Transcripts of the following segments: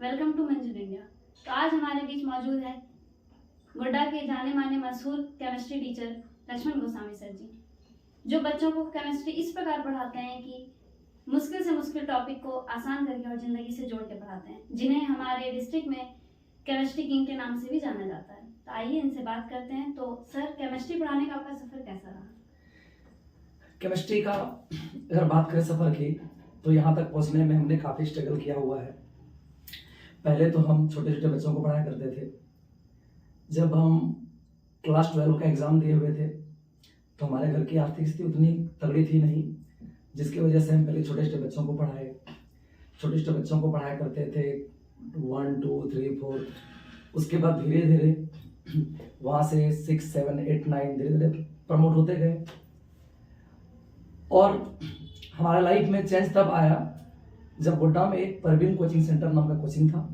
Welcome to मंजिल India. तो आज हमारे बीच मौजूद है गोड्डा के जाने माने मशहूर chemistry teacher Lakshman Goswami sir ji, जो बच्चों को केमिस्ट्री इस प्रकार पढ़ाते हैं कि मुश्किल से मुश्किल टॉपिक को आसान करके और ज़िंदगी से जोड़ के पढ़ाते हैं, जिन्हें हमारे डिस्ट्रिक्ट में केमिस्ट्री किंग के नाम से भी जाना जाता है। तो आइए इनसे बात करते हैं। तो सर, केमिस्ट्री पढ़ाने का आपका सफ़र कैसा रहा? केमिस्ट्री का अगर बात करें सफ़र की, तो यहाँ तक पहुँचने में हमने काफ़ी स्ट्रगल किया हुआ है। पहले तो हम छोटे छोटे बच्चों को पढ़ाया करते थे। जब हम क्लास 12 का एग्ज़ाम दिए हुए थे तो हमारे घर की आर्थिक स्थिति उतनी तगड़ी थी नहीं, जिसकी वजह से हम पहले छोटे छोटे बच्चों को पढ़ाए। छोटे छोटे बच्चों को पढ़ाया करते थे 1 2 3 4। उसके बाद धीरे धीरे वहाँ से 6 7 8 9 धीरे धीरे प्रमोट होते गए। और हमारे लाइफ में चेंज तब आया जब गोड्डा में एक परवीन कोचिंग सेंटर नाम का कोचिंग था।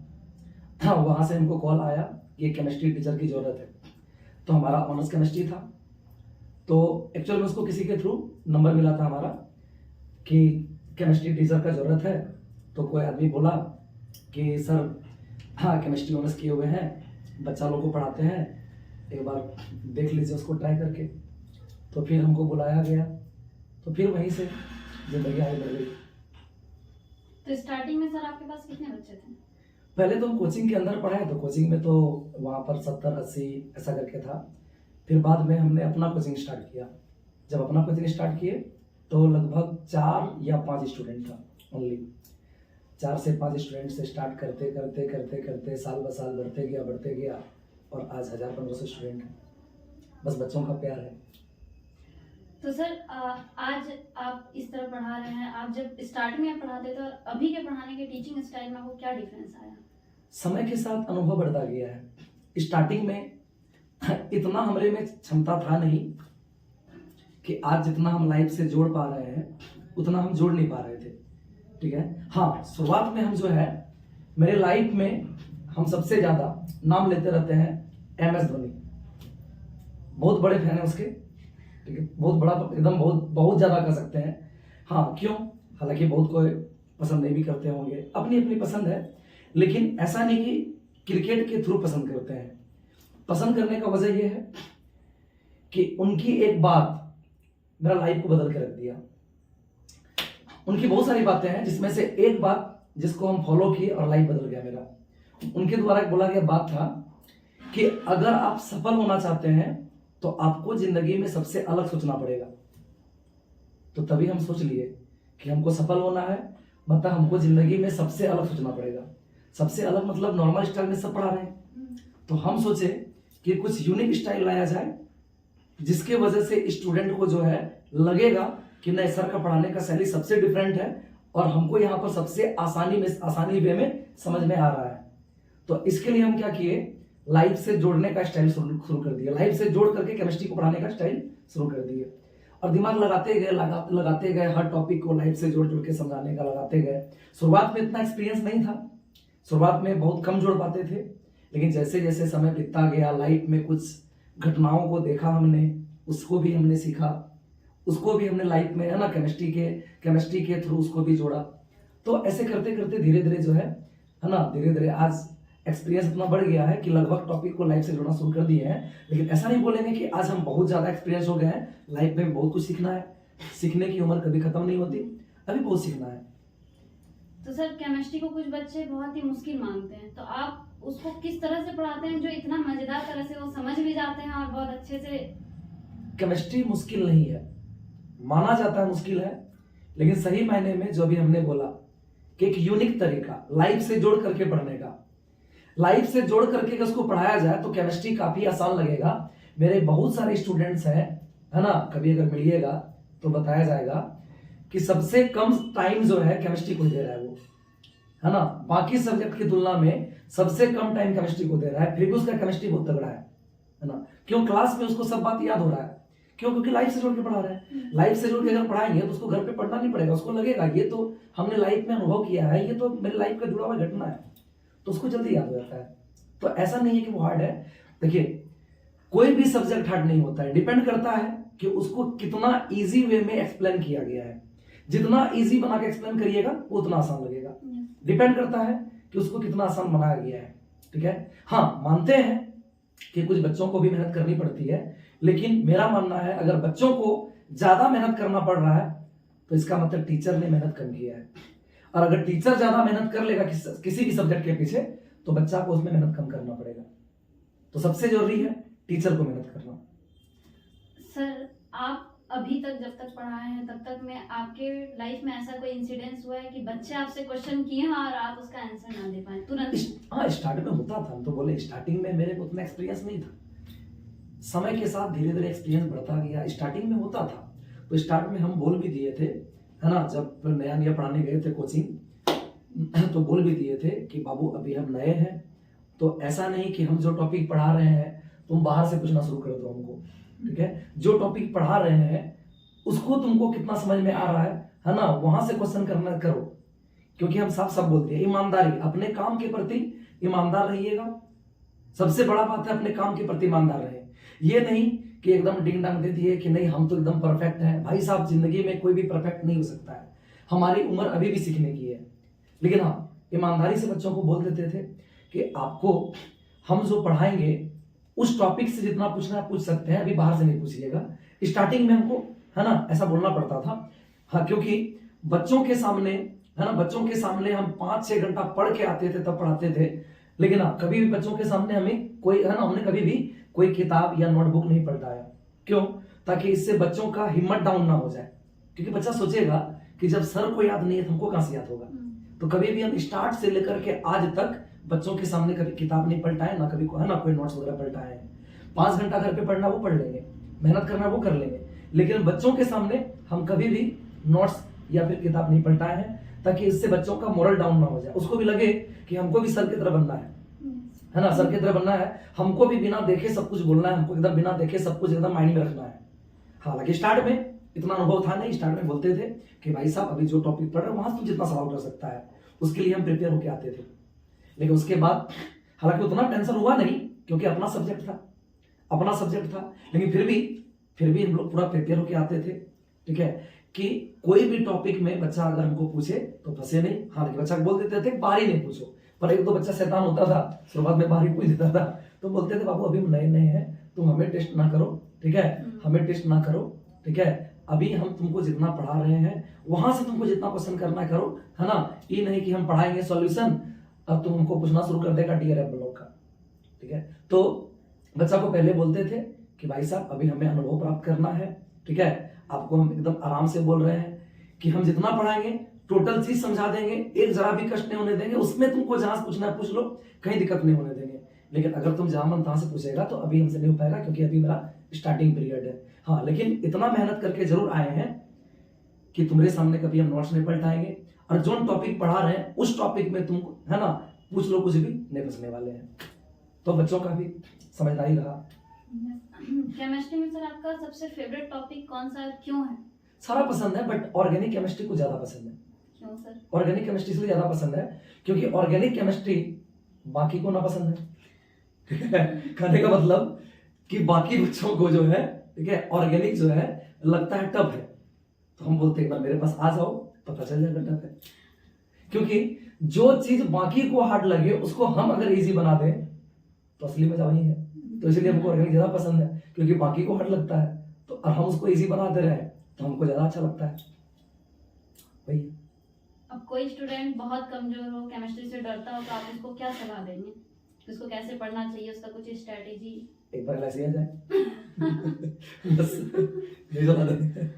वहाँ से हमको कॉल आया कि एक केमिस्ट्री टीचर की ज़रूरत है। तो हमारा ऑनर्स केमिस्ट्री था, तो एक्चुअल में उसको किसी के थ्रू नंबर मिला था हमारा कि केमिस्ट्री टीचर का ज़रूरत है। तो कोई आदमी बोला कि सर हाँ, केमिस्ट्री ऑनर्स किए हुए हैं, बच्चा लोग को पढ़ाते हैं, एक बार देख लीजिए उसको ट्राई करके। तो फिर हमको बुलाया गया, तो फिर वहीं से जिंदगी आगे बढ़ गई। तो स्टार्टिंग में सर आपके पास कितने बच्चे थे? पहले तो हम कोचिंग के अंदर पढ़ाए, तो कोचिंग में तो वहाँ पर 70 80 ऐसा करके था। फिर बाद में हमने अपना कोचिंग स्टार्ट किया। जब अपना कोचिंग स्टार्ट किए तो लगभग 4 या 5 स्टूडेंट था ओनली। 4 से 5 स्टूडेंट से स्टार्ट करते करते करते करते साल ब साल बढ़ते गया और आज 1000-1500 स्टूडेंट हैं। बस बच्चों का प्यार है। तो सर, आज आप इस तरह पढ़ा रहे हैं, आप जब स्टार्ट में आप पढ़ाते थे और अभी के पढ़ाने के टीचिंग स्टाइल में आपको क्या डिफरेंस आया? समय के साथ अनुभव बढ़ता गया है। स्टार्टिंग में इतना हमारे में क्षमता था नहीं कि आज जितना हम लाइफ से जोड़ पा रहे हैं उतना हम जोड़ नहीं पा रहे थे। ठीक है, हाँ, शुरुआत में हम जो है मेरे लाइफ में हम सबसे ज़्यादा नाम लेते रहते हैं MS धोनी। बहुत बड़े फैन है उसके। ठीक है, बहुत बड़ा, एकदम बहुत ज़्यादा कर सकते हैं। हाँ, क्यों? हालांकि बहुत कोई पसंद नहीं भी करते होंगे, अपनी अपनी पसंद है, लेकिन ऐसा नहीं कि क्रिकेट के थ्रू पसंद करते हैं। पसंद करने का वजह यह है कि उनकी एक बात मेरा लाइफ को बदल के रख दिया। उनकी बहुत सारी बातें हैं, जिसमें से एक बात जिसको हम फॉलो किए और लाइफ बदल गया मेरा। उनके द्वारा बोला गया बात था कि अगर आप सफल होना चाहते हैं तो आपको जिंदगी में सबसे अलग सोचना पड़ेगा। तो तभी हम सोच लिए कि हमको सफल होना है, मतलब हमको जिंदगी में सबसे अलग सोचना पड़ेगा। सबसे अलग मतलब नॉर्मल स्टाइल में सब पढ़ा रहे हैं, तो हम सोचे कि कुछ यूनिक स्टाइल लाया जाए, जिसके वजह से स्टूडेंट को जो है लगेगा कि नहीं, सर का पढ़ाने का शैली सबसे डिफरेंट है और हमको यहाँ पर सबसे आसानी वे में समझ में आ रहा है। तो इसके लिए हम क्या किए, लाइफ से जोड़ने का स्टाइल शुरू कर दिया। लाइफ से जोड़ करके केमिस्ट्री को पढ़ाने का स्टाइल शुरू कर दिए और दिमाग लगाते गए हर टॉपिक को लाइफ से जोड़ के समझाने का लगाते गए। शुरुआत में इतना एक्सपीरियंस नहीं था, शुरुआत में बहुत कम जोड़ पाते थे, लेकिन जैसे जैसे समय बीतता गया, लाइफ में कुछ घटनाओं को देखा हमने, उसको भी हमने सीखा, उसको भी हमने लाइफ में है ना केमिस्ट्री के थ्रू उसको भी जोड़ा। तो ऐसे करते करते धीरे धीरे जो है ना, धीरे धीरे आज एक्सपीरियंस इतना बढ़ गया है कि लगभग टॉपिक को लाइफ से जोड़ना शुरू कर दिए हैं। लेकिन ऐसा नहीं बोलेंगे कि आज हम बहुत ज़्यादा एक्सपीरियंस हो गए हैं। लाइफ में बहुत कुछ सीखना है, सीखने की उम्र कभी खत्म नहीं होती, अभी बहुत सीखना है। तो सर, केमिस्ट्री को कुछ बच्चे बहुत ही मुश्किल मानते हैं, तो आप उसको किस तरह से पढ़ाते हैं जो इतना मजेदार तरह से वो समझ भी जाते हैं और बहुत अच्छे से? केमिस्ट्री मुश्किल नहीं है, माना जाता है मुश्किल है, लेकिन सही मायने में जो भी हमने बोला कि एक यूनिक तरीका लाइफ से जोड़ करके पढ़ने का, लाइफ से जोड़ करके उसको पढ़ाया जाए तो केमिस्ट्री काफी आसान लगेगा। मेरे बहुत सारे स्टूडेंट्स हैं, है ना, कभी अगर मिलिएगा तो बताया जाएगा कि सबसे कम टाइम जो है केमिस्ट्री को दे रहा है वो, है ना, बाकी सब्जेक्ट की तुलना में सबसे कम टाइम केमिस्ट्री को दे रहा है, फिर भी उसका केमिस्ट्री बहुत तगड़ा है ना। क्यों? क्लास में उसको सब बात याद हो रहा है। क्यों? क्योंकि लाइफ से जोड़ के पढ़ा रहे हैं। लाइफ से जोड़ के अगर पढ़ाएंगे तो उसको घर पे पढ़ना नहीं पड़ेगा, उसको लगेगा ये तो हमने लाइफ में अनुभव किया है, ये तो मेरे लाइफ का जुड़ा हुआ घटना है, तो उसको जल्दी याद हो जाता है। तो ऐसा नहीं है कि वो हार्ड है। देखिए, कोई भी सब्जेक्ट हार्ड नहीं होता है, डिपेंड करता है कि उसको कितना इजी वे में एक्सप्लेन किया गया है। जितना इजी बना के एक्सप्लेन करिएगा उतना आसान लगेगा। डिपेंड करता है कि उसको कितना आसान बनाया गया है। ठीक है, हाँ मानते हैं कि कुछ बच्चों को भी मेहनत करनी पड़ती है, लेकिन मेरा मानना है अगर बच्चों को ज्यादा मेहनत करना पड़ रहा है तो इसका मतलब टीचर ने मेहनत कम किया है। और अगर टीचर ज्यादा मेहनत कर लेगा किसी भी सब्जेक्ट के पीछे तो बच्चा को उसमें मेहनत कम करना पड़ेगा। तो सबसे जरूरी है टीचर को मेहनत करना। सर आप अभी तक जब तक पढ़ाए हैं तब तक में आपके लाइफ में ऐसा कोई इंसिडेंस हुआ है कि बच्चे आपसे क्वेश्चन किए हैं और आप उसका आंसर ना दे पाए तुरंत? हाँ स्टार्ट में होता था, हम तो बोले स्टार्टिंग में मेरे को उतना एक्सपीरियंस नहीं था, समय के साथ धीरे धीरे एक्सपीरियंस बढ़ता गया। स्टार्टिंग में होता था तो स्टार्ट में हम बोल भी दिए थे, है ना, जब नया नया पढ़ाने गए थे कोचिंग तो बोल भी दिए थे कि बाबू अभी हम नए हैं तो ऐसा नहीं कि हम जो टॉपिक पढ़ा रहे हैं तुम बाहर से पूछना शुरू कर दो हमको। ठीक है, जो टॉपिक पढ़ा रहे हैं उसको तुमको कितना समझ में आ रहा है ना, वहां से क्वेश्चन करना करो। क्योंकि हम साफ साफ बोलते हैं ईमानदारी, अपने काम के प्रति ईमानदार रहिएगा। सबसे बड़ा बात है अपने काम के प्रति ईमानदार रहे। ये नहीं कि एकदम डिंग डांग दे दिए कि नहीं हम तो एकदम परफेक्ट हैं। भाई साहब जिंदगी में कोई भी परफेक्ट नहीं हो सकता है, हमारी उम्र अभी भी सीखने की है। लेकिन हाँ ईमानदारी से बच्चों को बोल देते थे कि आपको हम जो पढ़ाएंगे उस टॉपिक से जितना पूछना है पूछ सकते हैं, अभी बाहर से नहीं पूछिएगा। स्टार्टिंग में हमको है ना ऐसा बोलना पड़ता था। हाँ क्योंकि बच्चों के सामने है ना, बच्चों के सामने हम 5-6 घंटा पढ़ के आते थे तब पढ़ाते थे। लेकिन हाँ कभी भी बच्चों के सामने हमें कोई है ना, हमने कभी भी कोई किताब या नोटबुक नहीं पढ़ाया। क्यों? ताकि इससे बच्चों का हिम्मत डाउन ना हो जाए। क्योंकि बच्चा सोचेगा कि जब सर को याद नहीं है तो हमको कहां से याद होगा। तो कभी भी हम स्टार्ट से लेकर के आज तक बच्चों के सामने कभी किताब नहीं पलटाए, ना कभी है ना कोई नोट्स वगैरह पलटाए हैं। 5 घंटा घर पे पढ़ना वो पढ़ लेंगे, मेहनत करना वो कर लेंगे, लेकिन बच्चों के सामने हम कभी भी नोट्स या फिर किताब नहीं पलटाए हैं, ताकि इससे बच्चों का मोरल डाउन ना हो जाए। उसको भी लगे कि हमको भी सर की तरह बनना है ना, सर की तरह बनना है, हमको भी बिना देखे सब कुछ बोलना है, हमको एकदम बिना देखे सब कुछ एकदम माइंड में रखना है। हालांकि स्टार्ट में इतना अनुभव था नहीं, स्टार्ट में बोलते थे कि भाई साहब अभी जो टॉपिक पढ़ रहे हो वहां से तुम जितना सवाल कर सकता है उसके लिए हम प्रिपेयर होकर आते थे। लेकिन उसके बाद हालांकि उतना टेंशन हुआ नहीं क्योंकि अपना सब्जेक्ट था, लेकिन फिर भी हम लोग पूरा प्रिपेयर होकर आते थे। ठीक है, कि कोई भी टॉपिक में बच्चा अगर हमको पूछे तो फंसे नहीं। हालांकि बच्चा बोल देते थे बाहर ही नहीं पूछो, पर एक दो बच्चा शैतान होता था, शुरुआत में बाहर ही पूछ देता था। तो बोलते थे बाबू अभी हम नए हैं, तुम हमें टेस्ट ना करो। ठीक है, हमें टेस्ट ना करो। ठीक है, अभी हम तुमको जितना पढ़ा रहे हैं वहां से तुमको जितना क्वेश्चन करना है करो, है ना। ये नहीं कि हम पढ़ाएंगे सॉल्यूशन अब तुम हमको पूछना शुरू कर देगा DRF ब्लॉक का। ठीक है, तो बच्चा को पहले बोलते थे कि भाई साहब अभी हमें अनुभव प्राप्त करना है। ठीक है, आपको हम एकदम आराम से बोल रहे हैं कि हम जितना पढ़ाएंगे टोटल चीज समझा देंगे, एक जरा भी कष्ट नहीं होने देंगे, उसमें तुमको जहां से पूछना है पूछ लो, कहीं दिक्कत नहीं होने देंगे। लेकिन अगर तुम जहां मन तहां से पूछेगा तो अभी हमसे नहीं हो पाएगा क्योंकि अभी मेरा स्टार्टिंग पीरियड है। हाँ लेकिन इतना मेहनत करके जरूर आए हैं कि तुम्हारे सामने कभी हम नोट्स नहीं पलटाएंगे, और जो टॉपिक पढ़ा रहे हैं उस टॉपिक में तुम है ना पूछ लो, कुछ भी नहीं फंसने वाले हैं। तो बच्चों का भी समझदारी रहा। केमिस्ट्री में सर आपका सबसे फेवरेट टॉपिक कौन सा क्यों है? सारा पसंद है बट ऑर्गेनिक केमिस्ट्री को ज्यादा पसंद है। क्यों सर? ऑर्गेनिक केमिस्ट्री इसलिए ज्यादा पसंद है क्योंकि ऑर्गेनिक केमिस्ट्री बाकी को ना पसंद है। कहने का मतलब कि बाकी बच्चों को जो है ठीक है ऑर्गेनिक जो है लगता है टफ है, तो हम बोलते हैं एक बार मेरे पास आ जाओ पता चल जाएगा टफ है। क्योंकि जो चीज बाकी को हार्ड लगे उसको हम अगर इजी बना दें तो असली मजा वही है। तो इसलिए हमको ऑर्गेनिक ज्यादा पसंद है क्योंकि बाकी को हार्ड लगता है, तो और हम उसको इजी बनाते रहे तो हमको ज्यादा अच्छा लगता है। वही। अब कोई स्टूडेंट बहुत कमजोर हो, केमिस्ट्री से डरता हो, तो आप उसको क्या सलाह देंगे? उसको कैसे पढ़ना चाहिए, उसका कुछ स्ट्रेटेजी? एक बार ऐसे आ जाए बस यही सलाह देंगे।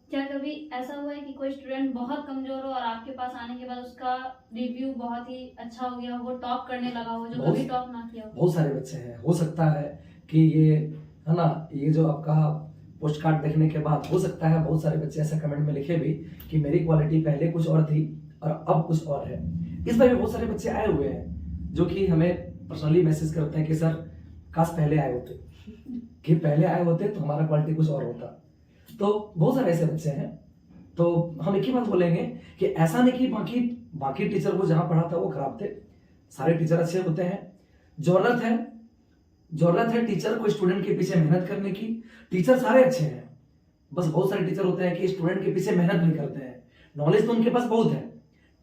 क्या कभी ऐसा हुआ है कि कोई स्टूडेंट बहुत कमजोर हो और आपके पास आने के बाद उसका रिव्यू बहुत ही अच्छा हो गया हो, वो टॉप करने लगा हो, जो कभी टॉप ना किया हो? बहुत सारे बच्चे हैं। हो सकता है कि ये है ना, ये जो आपका पोस्ट कार्ड देखने के बाद हो सकता है बहुत सारे बच्चे ऐसे कमेंट में लिखे भी कि मेरी क्वालिटी पहले कुछ और थी और अब कुछ और है। इस बार भी बहुत सारे बच्चे आए हुए हैं जो कि हमें पर्सनली मैसेज करते हैं कि सर काश पहले आए होते, कि पहले आए होते तो हमारा क्वालिटी कुछ और होता। तो बहुत सारे ऐसे बच्चे हैं। तो हम एक ही बात बोलेंगे कि ऐसा नहीं कि बाकी टीचर को जहां पढ़ा था वो खराब थे, सारे टीचर अच्छे होते हैं। जरूरत है टीचर को स्टूडेंट के पीछे मेहनत करने की। टीचर सारे अच्छे हैं, बस बहुत सारे टीचर होते हैं कि स्टूडेंट के पीछे मेहनत नहीं करते हैं। नॉलेज तो उनके पास बहुत है,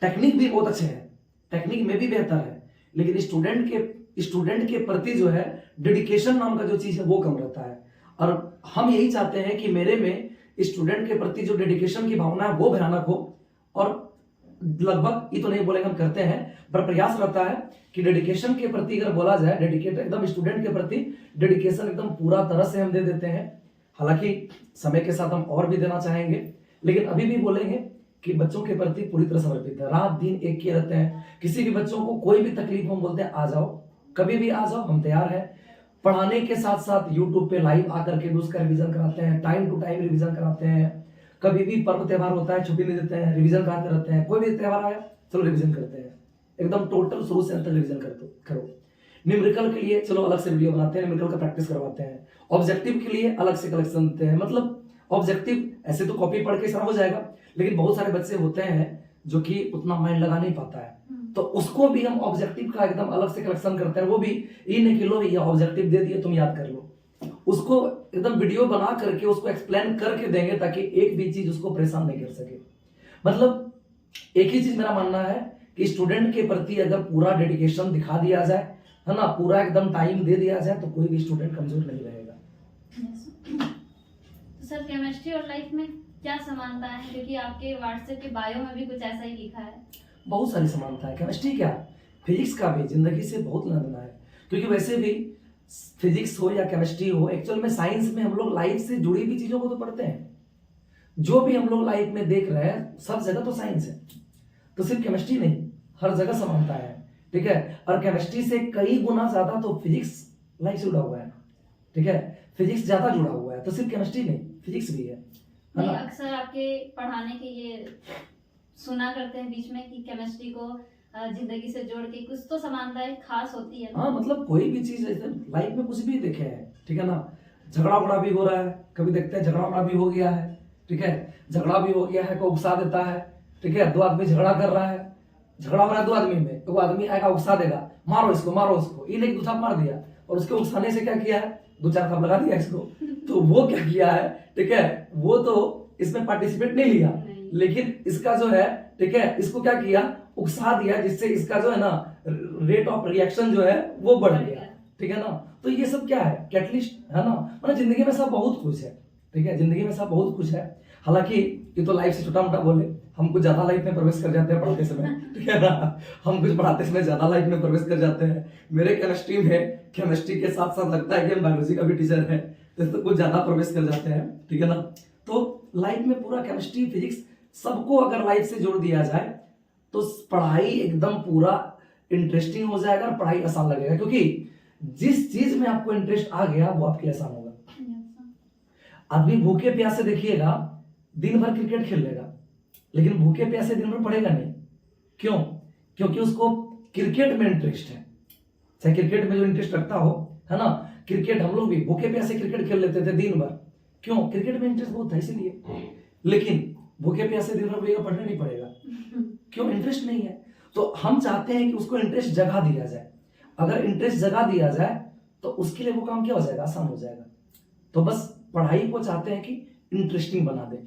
टेक्निक भी बहुत अच्छे है, टेक्निक में भी बेहतर है, लेकिन स्टूडेंट के प्रति जो है डेडिकेशन नाम का जो चीज है वो कम रहता है। और हम यही चाहते हैं कि मेरे में स्टूडेंट के प्रति जो डेडिकेशन की भावना है वो भयानक हो, और लगभग ये तो नहीं बोलेंगे हम करते हैं, पर प्रयास रहता है कि डेडिकेशन के प्रति अगर बोला जाए, डेडिकेट एकदम स्टूडेंट के प्रति डेडिकेशन एकदम पूरा तरह से हम दे देते हैं। हालांकि समय के साथ हम और भी देना चाहेंगे, लेकिन अभी भी बोलेंगे कि बच्चों के प्रति पूरी तरह समर्पित है, रात दिन एक किए रहते हैं। किसी भी बच्चों को कोई भी तकलीफ हो, हम बोलते हैं आ जाओ, कभी भी आ जाओ, हम तैयार हैं। पढ़ाने के साथ साथ यूट्यूब पे लाइव आकर के भी उसका रिवीजन कराते हैं, टाइम टू टाइम रिवीजन कराते हैं। कभी भी पर्व त्योहार होता है छुट्टी नहीं देते हैं, रिवीजन कराते रहते हैं। कोई भी त्योहार आया चलो रिवीजन करते हैं, एकदम टोटल शुरू से अंत तक रिवीजन करो। न्यूमेरिकल के लिए चलो अलग से वीडियो बनाते हैं, न्यूमेरिकल का प्रैक्टिस करवाते हैं। ऑब्जेक्टिव के लिए अलग से कलेक्शन देते हैं। मतलब ऑब्जेक्टिव ऐसे तो कॉपी पढ़ के सारा हो जाएगा, लेकिन बहुत सारे बच्चे होते हैं जो कि उतना माइंड लगा नहीं पाता है, तो उसको भी हम ऑब्जेक्टिव का एकदम अलग से कलेक्शन करते हैं। वो भी ये नहीं कि लो ये ऑब्जेक्टिव दे दिए तुम याद कर लो, उसको एकदम वीडियो बना करके उसको एक्सप्लेन करके देंगे ताकि एक भी चीज उसको परेशान नहीं कर सके। मतलब एक ही चीज मेरा मानना है कि स्टूडेंट के प्रति अगर पूरा डेडिकेशन दिखा दिया जाए, है ना, पूरा एकदम टाइम दे दिया जाए, तो कोई भी स्टूडेंट कमजोर नहीं रहेगा। तो सर केमिस्ट्री और लाइफ में क्या समानता है, क्योंकि आपके व्हाट्सएप के बायो में भी कुछ ऐसा ही लिखा है। बहुत सारी समानता है, केमिस्ट्री क्या फिजिक्स का भी जिंदगी से बहुत लेना देना है। क्योंकि वैसे भी फिजिक्स हो या केमिस्ट्री हो, एक्चुअल में साइंस में हम लोग लाइफ से जुड़ी हुई चीजों को तो पढ़ते हैं। जो भी हम लोग लाइफ में देख रहे हैं सब जगह तो साइंस है, तो सिर्फ केमिस्ट्री नहीं, हर जगह समानता है, ठीक है। और केमिस्ट्री से कई गुना ज्यादा तो फिजिक्स लाइफ से जुड़ा हुआ है, ठीक है। फिजिक्स ज्यादा जुड़ा हुआ है, तो सिर्फ केमिस्ट्री नहीं फिजिक्स भी है नहीं, ना। अक्सर आपके पढ़ाने के ये सुना करते हैं बीच में कि केमिस्ट्री को जिंदगी से जोड़ के कुछ तो समानताएं खास होती है ना? हाँ, मतलब कोई भी चीज लाइफ में कुछ भी देखे हैं, ठीक है ना। झगड़ा उगड़ा भी हो रहा है, कभी देखते हैं झगड़ा उगड़ा भी हो गया है, ठीक है। झगड़ा भी हो गया है, कोई उकसा देता है, ठीक है। दो आदमी झगड़ा कर रहा है, झगड़ा हो रहा है दो आदमी में, तो वो आदमी आएगा उकसा देगा, मारो इसको, ये नहीं दो थाप मार दिया, और उसके उकसाने से क्या किया है, दो चार थाप लगा दिया इसको। तो वो क्या किया है, ठीक है, वो तो इसमें पार्टिसिपेट नहीं लिया, लेकिन इसका जो है, ठीक है, इसको क्या किया, उकसा दिया, जिससे इसका जो है ना रेट ऑफ रिएक्शन जो है वो बढ़ गया, ठीक है ना। तो ये सब क्या है, कैटलिस्ट है ना। मतलब जिंदगी में सब बहुत कुछ है, ठीक है, जिंदगी में सब बहुत कुछ है। हालांकि ये तो लाइफ से छोटा मोटा बोले, हम कुछ ज्यादा लाइफ में प्रवेश कर जाते हैं पढ़ाते समय, ठीक है ना। हम कुछ पढ़ाते समय ज्यादा लाइफ में प्रवेश कर जाते हैं। मेरे केमिस्ट्री में केमिस्ट्री के साथ साथ लगता है कि हम बायोलॉजी का भी टीचर है, तो कुछ ज्यादा प्रवेश कर जाते हैं, ठीक है ना। तो लाइफ में पूरा केमिस्ट्री फिजिक्स सबको अगर लाइफ से जोड़ दिया जाए तो पढ़ाई एकदम पूरा इंटरेस्टिंग हो जाएगा और पढ़ाई आसान लगेगा, क्योंकि जिस चीज में आपको इंटरेस्ट आ गया वो आपके लिए आसान होगा। आदमी भूखे प्यासे देखिएगा दिन भर क्रिकेट खेल लेगा, लेकिन भूखे प्यासे दिन भर पढ़ेगा नहीं। क्यों? क्योंकि उसको क्रिकेट में इंटरेस्ट है, चाहे क्रिकेट में जो इंटरेस्ट रखता हो, है ना। क्रिकेट हम लोग भी भूखे प्यासे क्रिकेट खेल लेते थे दिन भर, क्यों? क्रिकेट में इंटरेस्ट बहुत था इसलिए। लेकिन भूखे प्यासे दिन भर पढ़ने नहीं पड़ेगा, क्यों? इंटरेस्ट नहीं है। तो हम चाहते हैं कि उसको इंटरेस्ट जगा दिया जाए। अगर इंटरेस्ट जगा दिया जाए तो उसके लिए वो काम क्या हो जाएगा, आसान हो जाएगा। तो बस पढ़ाई को चाहते हैं कि इंटरेस्टिंग बना दे,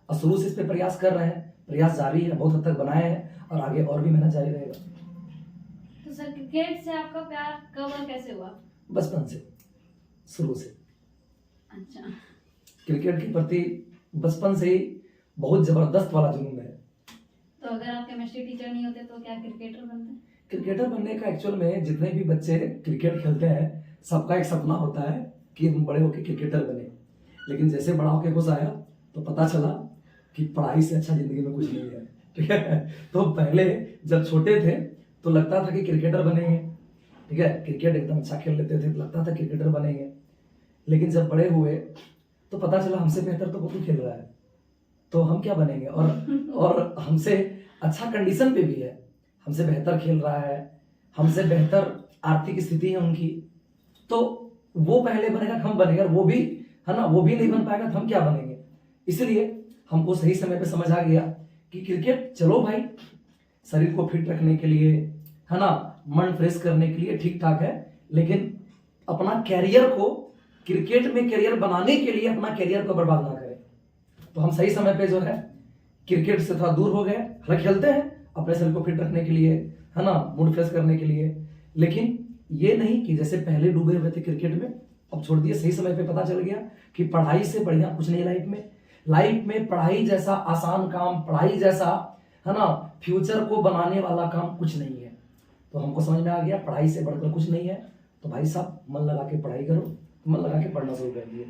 और शुरू से इस पे प्रयास कर रहे हैं, प्रयास जारी है, बहुत हद तक बनाए हैं और आगे और भी मेहनत जारी रहेगा। तो सर क्रिकेट से आपका प्यार कब और कैसे हुआ? बचपन से, शुरू से। अच्छा, क्रिकेट के प्रति बचपन से ही बहुत जबरदस्त वाला जुनून है। तो अगर आप केमिस्ट्री टीचर नहीं होते तो क्या क्रिकेटर बनते? क्रिकेटर बनने का एक्चुअल में जितने भी बच्चे क्रिकेट खेलते हैं सबका एक सपना होता है कि हम बड़े होकर क्रिकेटर बने। लेकिन जैसे बड़ा होकर कुछ आया तो पता चला कि पढ़ाई से अच्छा जिंदगी में कुछ नहीं है, ठीक है। तो पहले जब छोटे थे तो लगता था कि क्रिकेटर बनेंगे, ठीक है, क्रिकेट एकदम अच्छा खेल लेते थे तो लगता था क्रिकेटर बनेंगे। लेकिन जब बड़े हुए तो पता चला हमसे बेहतर तो वो खेल रहा है, तो हम क्या बनेंगे। और हमसे अच्छा कंडीशन पे भी है, हमसे बेहतर खेल रहा है, हमसे बेहतर आर्थिक स्थिति है उनकी, तो वो पहले बनेगा, हम बनेगा, वो भी है ना, वो भी नहीं बन पाएगा तो हम क्या बनेंगे। इसलिए हमको सही समय पे समझ आ गया कि क्रिकेट चलो भाई शरीर को फिट रखने के लिए, है ना, मन फ्रेश करने के लिए ठीक ठाक है, लेकिन अपना कैरियर को क्रिकेट में कैरियर बनाने के लिए अपना कैरियर को बर्बाद ना करें। तो हम सही समय पे जो है क्रिकेट से थोड़ा दूर हो गए। हालांकि खेलते हैं अपने शरीर को फिट रखने के लिए, है ना, मूड फ्रेश करने के लिए, लेकिन ये नहीं कि जैसे पहले डूबे हुए थे क्रिकेट में, अब छोड़ दिए। सही समय पे पता चल गया कि पढ़ाई से बढ़िया कुछ नहीं लाइफ में। लाइफ में पढ़ाई जैसा आसान काम, पढ़ाई जैसा, है ना, फ्यूचर को बनाने वाला काम कुछ नहीं है। तो हमको समझ में आ गया पढ़ाई से बढ़कर कुछ नहीं है। तो भाई साहब मन लगा के पढ़ाई करो, मन लगा के पढ़ना शुरू कर दिए।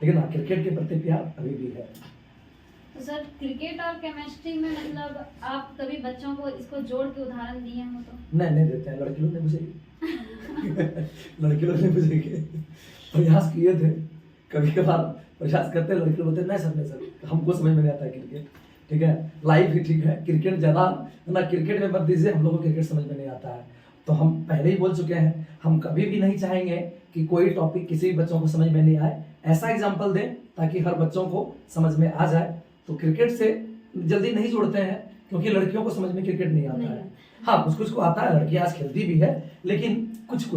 लेकिन हाँ, क्रिकेट के प्रति प्यार अभी भी है। तो सर क्रिकेट और केमिस्ट्री में मतलब आप कभी बच्चों को इसको जोड़ के उदाहरण दिए हो तो? नहीं देते हैं, लड़के लोग नहीं बुझेगी। लड़के लोग नहीं बुझेंगे। प्रयास किए थे, कभी कभार प्रयास करते हैं, लड़के लोग बोलते हैं नहीं सर हमको समझ में नहीं आता है क्रिकेट। ठीक है, लाइफ ही ठीक है, क्रिकेट ज़्यादा ना, क्रिकेट में मत दीजिए, हम लोग को क्रिकेट समझ में नहीं आता है। तो हम पहले ही बोल चुके हैं, हम कभी भी नहीं चाहेंगे कि कोई टॉपिक किसी भी बच्चों को समझ में नहीं आए। ऐसा एग्जाम्पल दें ताकि हर बच्चों को समझ में आ जाए। तो क्रिकेट से जल्दी नहीं जोड़ते हैं क्योंकि लड़कियों को समझ में क्रिकेट नहीं आता है। हाँ, कुछ कुछ को आता है, लड़कियां आज खेलती भी है, लेकिन कुछ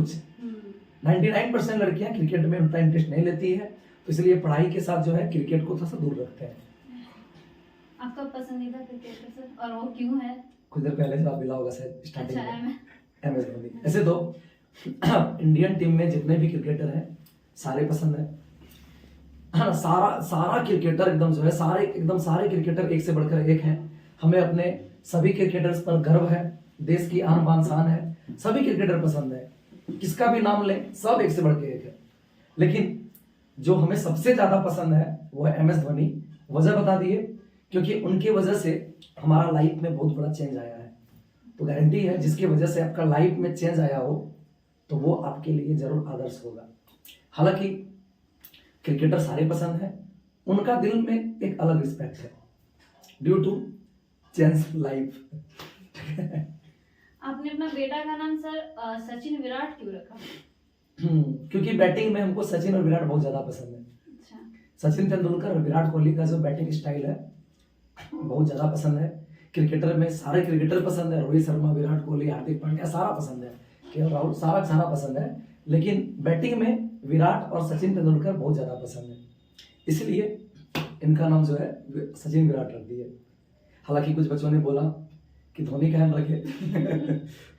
99% लड़कियां क्रिकेट में उतना इंटरेस्ट नहीं लेती है। तो इसलिए पढ़ाई के साथ जो है क्रिकेट को थोड़ा सा दूर रखते हैं। आपका पसंदीदा क्रिकेटर सर, और वो क्यों है? कुछ देर पहले जवाब मिला होगा शायद स्टार्टिंग अच्छा, में, MS धोनी। ऐसे तो इंडियन टीम में जितने भी क्रिकेटर हैं सारे पसंद है ना। सारा क्रिकेटर एकदम जो है, सारे क्रिकेटर एक से बढ़कर एक हैं। हमें अपने सभी क्रिकेटर्स पर गर्व है, देश की आन बान शान है, सभी क्रिकेटर पसंद है। किसका भी नाम लें सब एक से बढ़ के एक है। लेकिन जो हमें सबसे ज्यादा पसंद है वो है MS धोनी। वजह बता दिए, क्योंकि उनकी वजह से हमारा लाइफ में बहुत बड़ा चेंज आया है। तो गारंटी है जिसकी वजह से आपका लाइफ में चेंज आया हो तो वो आपके लिए जरूर आदर्श होगा। हालांकि क्रिकेटर सारे पसंद हैं, उनका दिल में एक अलग रिस्पेक्ट है ड्यू टू चेंज लाइफ। आपने अपना बेटा का नाम सर सचिन विराट क्यों रखा? क्योंकि बैटिंग में हमको सचिन और विराट बहुत ज्यादा पसंद है। अच्छा। सचिन तेंदुलकर और विराट कोहली का जो बैटिंग स्टाइल है बहुत ज्यादा पसंद है। क्रिकेटर में सारे क्रिकेटर पसंद है, रोहित शर्मा, विराट कोहली, हार्दिक पांड्या, सारा पसंद है, केएल राहुल, सारा पसंद है। लेकिन बैटिंग में विराट और सचिन तेंदुलकर बहुत ज्यादा पसंद है, इसलिए इनका नाम जो है सचिन विराट रख दिए। हालांकि कुछ बच्चों ने बोला कि धोनी का नाम रखे।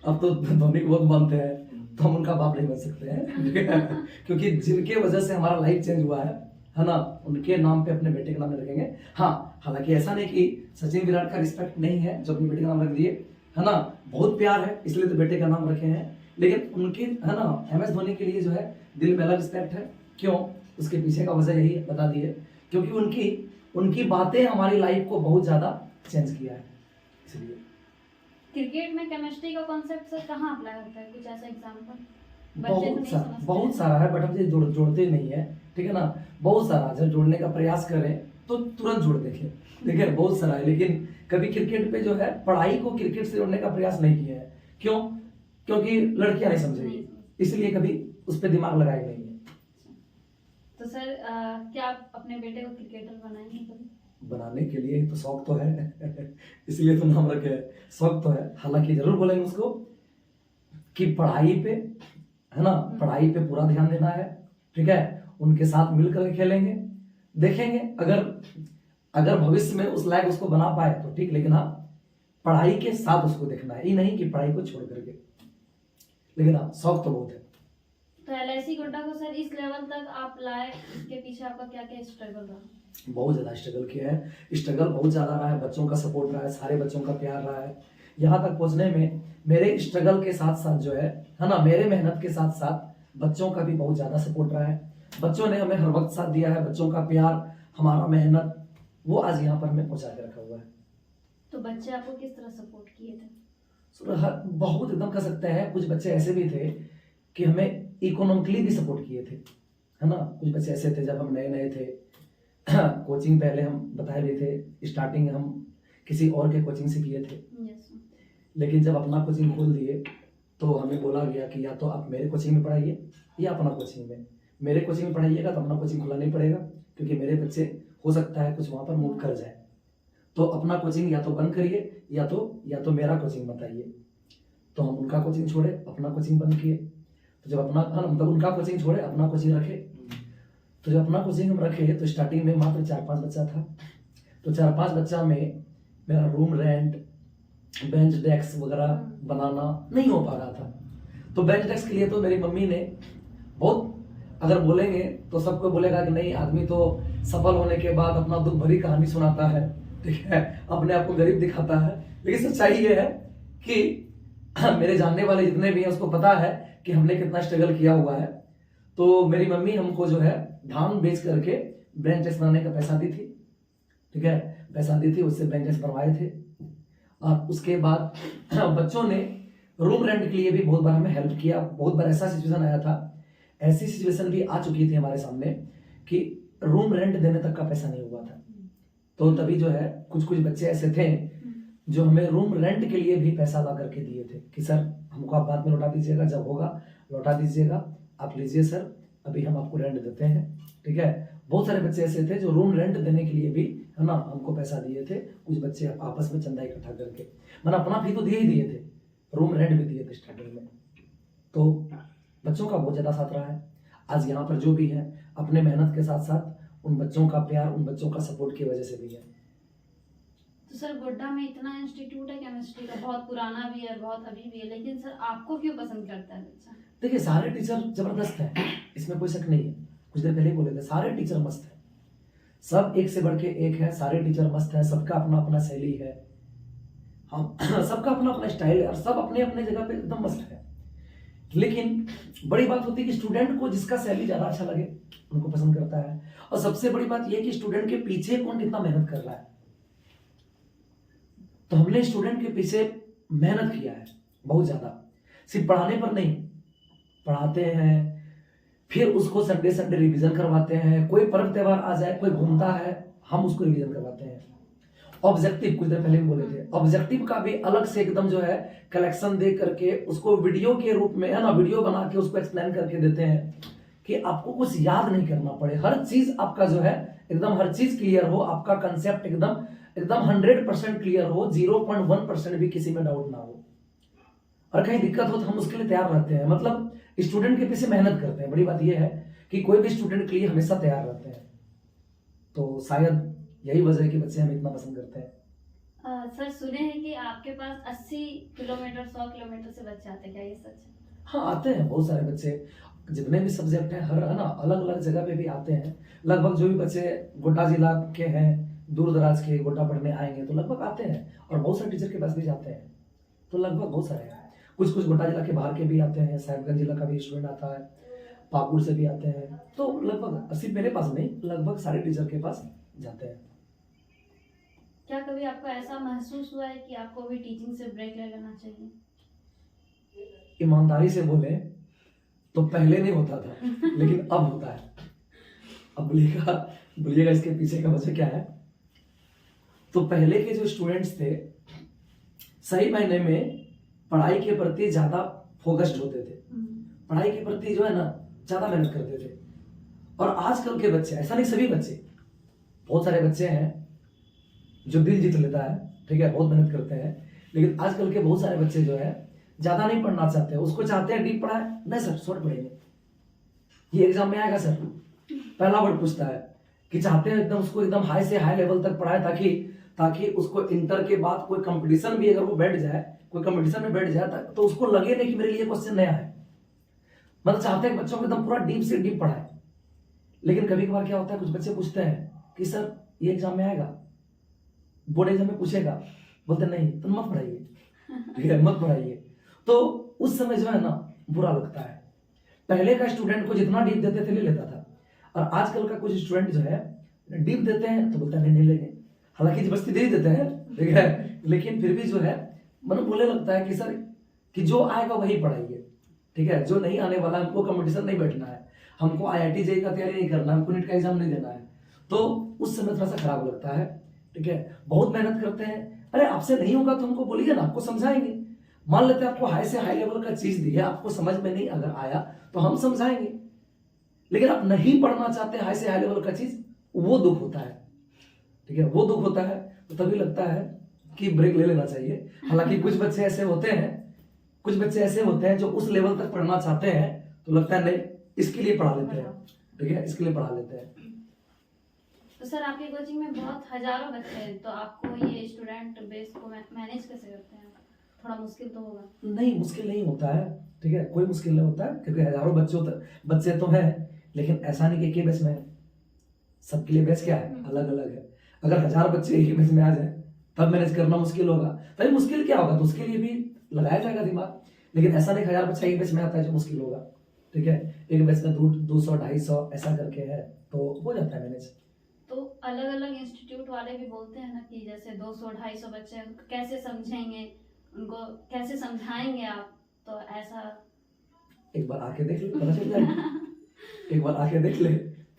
अब तो धोनी को बहुत मानते हैं तो हम उनका बाप नहीं बन सकते हैं। क्योंकि जिनके वजह से हमारा लाइफ चेंज हुआ है ना, उनके नाम पे अपने बेटे का नाम रखेंगे। हाँ, हालांकि ऐसा नहीं कि सचिन विराट का रिस्पेक्ट नहीं है जो अपने बेटे का नाम रख दिए, है ना, बहुत प्यार है इसलिए तो बेटे का नाम रखे हैं। लेकिन उनके, है ना, MS धोनी के लिए जो है दिल में अलग रिस्पेक्ट है। क्यों? उसके पीछे का वजह यही बता दिए, क्योंकि उनकी बातें हमारी लाइफ को बहुत ज्यादा चेंज किया है, इसलिए। क्रिकेट में केमिस्ट्री का कॉन्सेप्ट सर कहाँ अप्लाई होता है? कुछ ऐसा एग्जांपल? बहुत सारा है, बट हम ये जोड़ते नहीं है। ठीक है ना, बहुत सारा। जब जोड़ने का प्रयास करें तो तुरंत जोड़ देखें, देखिए बहुत सारा है। लेकिन कभी क्रिकेट पे जो है पढ़ाई को क्रिकेट से जोड़ने का प्रयास नहीं किया है। क्यों? क्योंकि लड़कियां नहीं समझेगी, इसलिए कभी उस पर दिमाग लगाए नहीं है। तो सर क्या आप अपने बेटे को क्रिकेटर बनाएंगे कभी? बनाने के लिए तो शौक तो है। इसलिए तो नाम रखे है, शौक तो है। हालांकि जरूर बोलेंगे उसको कि पढ़ाई पे, है ना, पढ़ाई पे पूरा ध्यान देना है। ठीक है, उनके साथ मिलकर खेलेंगे, देखेंगे अगर भविष्य में उस लायक उसको बना पाए तो ठीक। लेकिन हाँ, पढ़ाई के साथ उसको देखना है, ये नहीं कि पढ़ाई को छोड़ करके। लेकिन हाँ, शौक तो बहुत है। तो LIC गोड्डा को सर इस लेवल तक आप लाए, इसके पीछे आपका क्या क्या स्ट्रगल रहा? बहुत ज्यादा स्ट्रगल किया है, स्ट्रगल बहुत ज्यादा रहा है, बच्चों का सपोर्ट रहा है, सारे बच्चों का प्यार रहा है। यहाँ तक पहुंचने में मेरे स्ट्रगल के साथ साथ जो है ना, मेरे मेहनत के साथ साथ बच्चों का भी बहुत ज्यादा सपोर्ट रहा है। बच्चों ने हमें हर वक्त साथ दिया है, बच्चों का प्यार, हमारा मेहनत, वो आज यहाँ पर हमें पहुंचा के रखा हुआ है। तो बच्चे आपको किस तरह सपोर्ट किए थे? बहुत एकदम कह सकते हैं। कुछ बच्चे ऐसे भी थे कि हमें इकोनॉमिकली भी सपोर्ट किए थे, है ना। कुछ बच्चे ऐसे थे जब हम नए थे, कोचिंग पहले हम बताए भी थे, स्टार्टिंग हम किसी और के कोचिंग से किए थे। लेकिन जब अपना कोचिंग खोल दिए तो हमें बोला गया कि या तो आप मेरे कोचिंग में पढ़ाइए या अपना कोचिंग में। मेरे कोचिंग में पढ़ाइएगा तो अपना कोचिंग खुला नहीं पड़ेगा, क्योंकि मेरे बच्चे हो सकता है कुछ वहाँ पर मूव कर जाए। तो अपना कोचिंग या तो बंद करिए या तो मेरा कोचिंग बताइए। तो हम उनका कोचिंग छोड़े, अपना कोचिंग बंद किए। तो जब अपना, मतलब उनका कोचिंग छोड़े, अपना कोचिंग रखे। तो जब अपना कोचिंग हम रखे तो स्टार्टिंग में मात्र 4-5 बच्चा था। तो 4-5 बच्चा में मेरा रूम रेंट, बेंच डेस्क वगैरह बनाना नहीं हो पा रहा था। तो बेंच डेस्क के लिए तो मेरी मम्मी ने बहुत, अगर बोलेंगे तो सबको बोलेगा कि नहीं, आदमी तो सफल होने के बाद अपना दुख भरी कहानी सुनाता है, ठीक है, अपने आप को गरीब दिखाता है। लेकिन सच्चाई ये है कि मेरे जानने वाले जितने भी हैं उसको पता है कि हमने कितना स्ट्रगल किया हुआ है। तो मेरी मम्मी हमको जो है धान बेच करके बेंच डेस्क बनाने का पैसा दी थी, ठीक है, पैसा दी थी, उससे बेंच डेस्क बनवाए थे। और उसके बाद बच्चों ने रूम रेंट के लिए भी बहुत बार हमें हेल्प किया। बहुत बार ऐसा सिचुएशन आया था, ऐसी सिचुएशन भी आ चुकी थी हमारे सामने कि रूम रेंट देने तक का पैसा नहीं हुआ था। तो तभी जो है कुछ कुछ बच्चे ऐसे थे जो हमें रूम रेंट के लिए भी पैसा ला करके दिए थे कि सर हमको आप बाद में लौटा दीजिएगा, जब होगा लौटा दीजिएगा, आप लीजिए सर, अभी हम आपको रेंट देते हैं, ठीक है। बहुत सारे बच्चे ऐसे थे जो रूम रेंट देने के लिए भी, है ना, हमको पैसा दिए थे। कुछ बच्चे आपस में चंदा इकट्ठा करके, मैंने अपना फी तो दिए ही दिए थे, रूम रेंट भी दिए थे स्टार्टिंग में। तो बच्चों का बहुत ज्यादा साथ रहा है। आज यहाँ पर जो भी है अपने मेहनत के साथ साथ उन बच्चों का प्यार, उन बच्चों का सपोर्ट की वजह से भी है। तो सर गोड्डा में इतना इंस्टीट्यूट है केमिस्ट्री का, बहुत पुराना भी है, बहुत अभी भी है, लेकिन सर आपको क्यों पसंद करता है बच्चा? देखिए सारे टीचर जबरदस्त है, इसमें कोई शक नहीं है। कुछ देर पहले ही बोले थे, सारे टीचर मस्त है, सब एक से बढ़ के एक है, सारे टीचर मस्त है, सबका अपना अपना शैली है, हम सबका अपना अपना स्टाइल है और सब अपने अपने जगह पे एकदम मस्त है। लेकिन बड़ी बात होती है कि स्टूडेंट को जिसका शैली ज्यादा अच्छा लगे उनको पसंद करता है। और सबसे बड़ी बात यह कि स्टूडेंट के पीछे कौन कितना मेहनत कर रहा है। तो हमने स्टूडेंट के पीछे मेहनत किया है बहुत ज्यादा, सिर्फ पढ़ाने पर नहीं, पढ़ाते हैं, फिर उसको संडे संडे रिवीजन करवाते हैं। कोई पर्व त्योहार आ जाए, कोई घूमता है, हम उसको रिवीजन करवाते हैं। ऑब्जेक्टिव, कुछ देर पहले भी बोले थे, ऑब्जेक्टिव का भी अलग से एकदम जो है कलेक्शन दे करके उसको वीडियो के रूप में, है ना, वीडियो बना के उसको एक्सप्लेन करके देते हैं कि आपको कुछ याद नहीं करना पड़े, हर चीज आपका जो है एकदम हर चीज क्लियर हो, आपका कंसेप्ट एकदम एकदम 100% क्लियर हो, 0.1% भी किसी में डाउट ना हो। और कहीं दिक्कत हो तो हम उसके लिए तैयार रहते हैं, मतलब स्टूडेंट के पीछे मेहनत करते हैं। बड़ी बात यह है कि कोई भी स्टूडेंट के लिए हमेशा तैयार रहते हैं। तो शायद यही वजह है कि बच्चे हमें इतना पसंद करते हैं। सर सुने हैं कि आपके पास 80 किलोमीटर 100 किलोमीटर से बच्चे आते हैं, क्या ये सच है? हाँ आते हैं बहुत सारे बच्चे, जितने भी सब्जेक्ट हैं हर, है ना, अलग अलग जगह पे भी आते हैं। लगभग जो भी बच्चे गोड्डा जिला के हैं, दूर दराज के गोड्डा पढ़ने आएंगे तो लगभग आते हैं, और बहुत सारे टीचर के पास भी जाते हैं। तो लगभग बहुत सारे हैं, कुछ कुछ गोड्डा जिला के बाहर के भी आते हैं, साहिबगंज जिला का भी स्टूडेंट आता है, पाकुड़ से भी आते हैं। तो लगभग, सिर्फ मेरे पास नहीं, लगभग सारे टीचर के पास जाते हैं। क्या कभी आपको ऐसा महसूस हुआ है कि आपको भी टीचिंग से ब्रेक ले लेना चाहिए? ईमानदारी से बोले तो पहले नहीं होता था, लेकिन अब होता है। अब बोलिएगा इसके पीछे का वजह क्या है। तो पहले के जो स्टूडेंट्स थे सही मायने में पढ़ाई के प्रति ज्यादा फोकस्ड होते थे, पढ़ाई के प्रति जो है ना ज्यादा मेहनत करते थे। और आजकल के बच्चे, ऐसा नहीं सभी बच्चे, बहुत सारे बच्चे हैं जो दिल जीत लेता है, ठीक है, बहुत मेहनत करते हैं, लेकिन आजकल के बहुत सारे बच्चे जो है ज्यादा नहीं पढ़ना चाहते हैं, उसको चाहते हैं डीप पढ़ाए, नहीं सर शॉर्ट पढ़ेंगे, ये एग्जाम में आएगा सर, पहला वर्ड पूछता है कि चाहते हैं एकदम उसको एकदम हाई से हाई लेवल तक पढ़ाए, ताकि उसको इंटर के बाद कोई कंपटीशन भी अगर वो बैठ जाए, कोई कंपटीशन में बैठ जाए तो उसको लगे नहीं कि मेरे लिए क्वेश्चन नया है। मतलब चाहते हैं बच्चों को एकदम पूरा डीप से डीप पढ़ाए। लेकिन कभी कभार क्या होता है, कुछ बच्चे पूछते हैं कि सर ये एग्जाम में आएगा, बोर्ड एग्जाम में पूछेगा, बोलते नहीं तो मत पढ़ाइए, ठीक है, मत पढ़ाइए। तो उस समय जो है ना बुरा लगता है। पहले का स्टूडेंट को जितना डीप देते थे ले लेता था, और आजकल का कुछ स्टूडेंट जो है डीप देते हैं तो बोलता है नहीं लेंगे, हालांकि जबरदस्ती दे ही देते हैं, ठीक है, लेकिन फिर भी जो है मतलब बोलने लगता है कि सर कि जो आएगा वही पढ़ाइए, ठीक है, जो नहीं आने वाला हमको कंपटीशन नहीं बैठना है, हमको IIT JEE का तैयारी नहीं करना, हमको नीट का एग्जाम नहीं देना है। तो उस समय थोड़ा सा खराब लगता है, ठीक है, बहुत मेहनत करते हैं। अरे आपसे नहीं होगा तो हमको बोलिए ना, आपको समझाएंगे। मान लेते हैं आपको हाई से हाई लेवल का चीज दी है, आपको समझ में नहीं अगर आया तो हम समझाएंगे, लेकिन आप नहीं पढ़ना चाहते हाई से हाई लेवल का चीज, वो दुख होता है, ठीक है, वो दुख होता है। तो तभी लगता है कि ब्रेक ले लेना चाहिए। हालांकि कुछ बच्चे ऐसे होते हैं जो उस लेवल तक पढ़ना चाहते हैं, तो लगता है नहीं इसके लिए पढ़ा लेते हैं, ठीक है, इसके लिए पढ़ा लेते हैं। तो सर आपकी कोचिंग में बहुत हजारों बच्चे हैं, तो आपको ये स्टूडेंट बेस को मैनेज कैसे करते हैं? थोड़ा मुश्किल तो होगा। नहीं, मुश्किल नहीं होता है, ठीक है, कोई मुश्किल नहीं होता है, क्योंकि हजारों बच्चे तो हैं, लेकिन ऐसा नहीं कि एक ही बैच में है। सबके लिए बैच क्या है, अलग अलग है। अगर 1000 बच्चे एक ही बैच में आ जाए तब मैनेज करना मुश्किल होगा, तभी मुश्किल क्या होगा, तो उसके लिए भी लगाया जाएगा दिमाग। लेकिन ऐसा नहीं 1000 बच्चा एक बैच में आता है जो मुश्किल होगा, ठीक है। एक बैच में 200 250 ऐसा करके है, तो हो जाता है मैनेज। तो अलग अलग इंस्टीट्यूट वाले भी बोलते हैं ना कि जैसे 200-250 बच्चे हैं, उनको कैसे समझेंगे, उनको कैसे समझाएंगे आप, तो ऐसा एक बार आके देख ले, पता चल जाएगा। एक बार आके देख ले,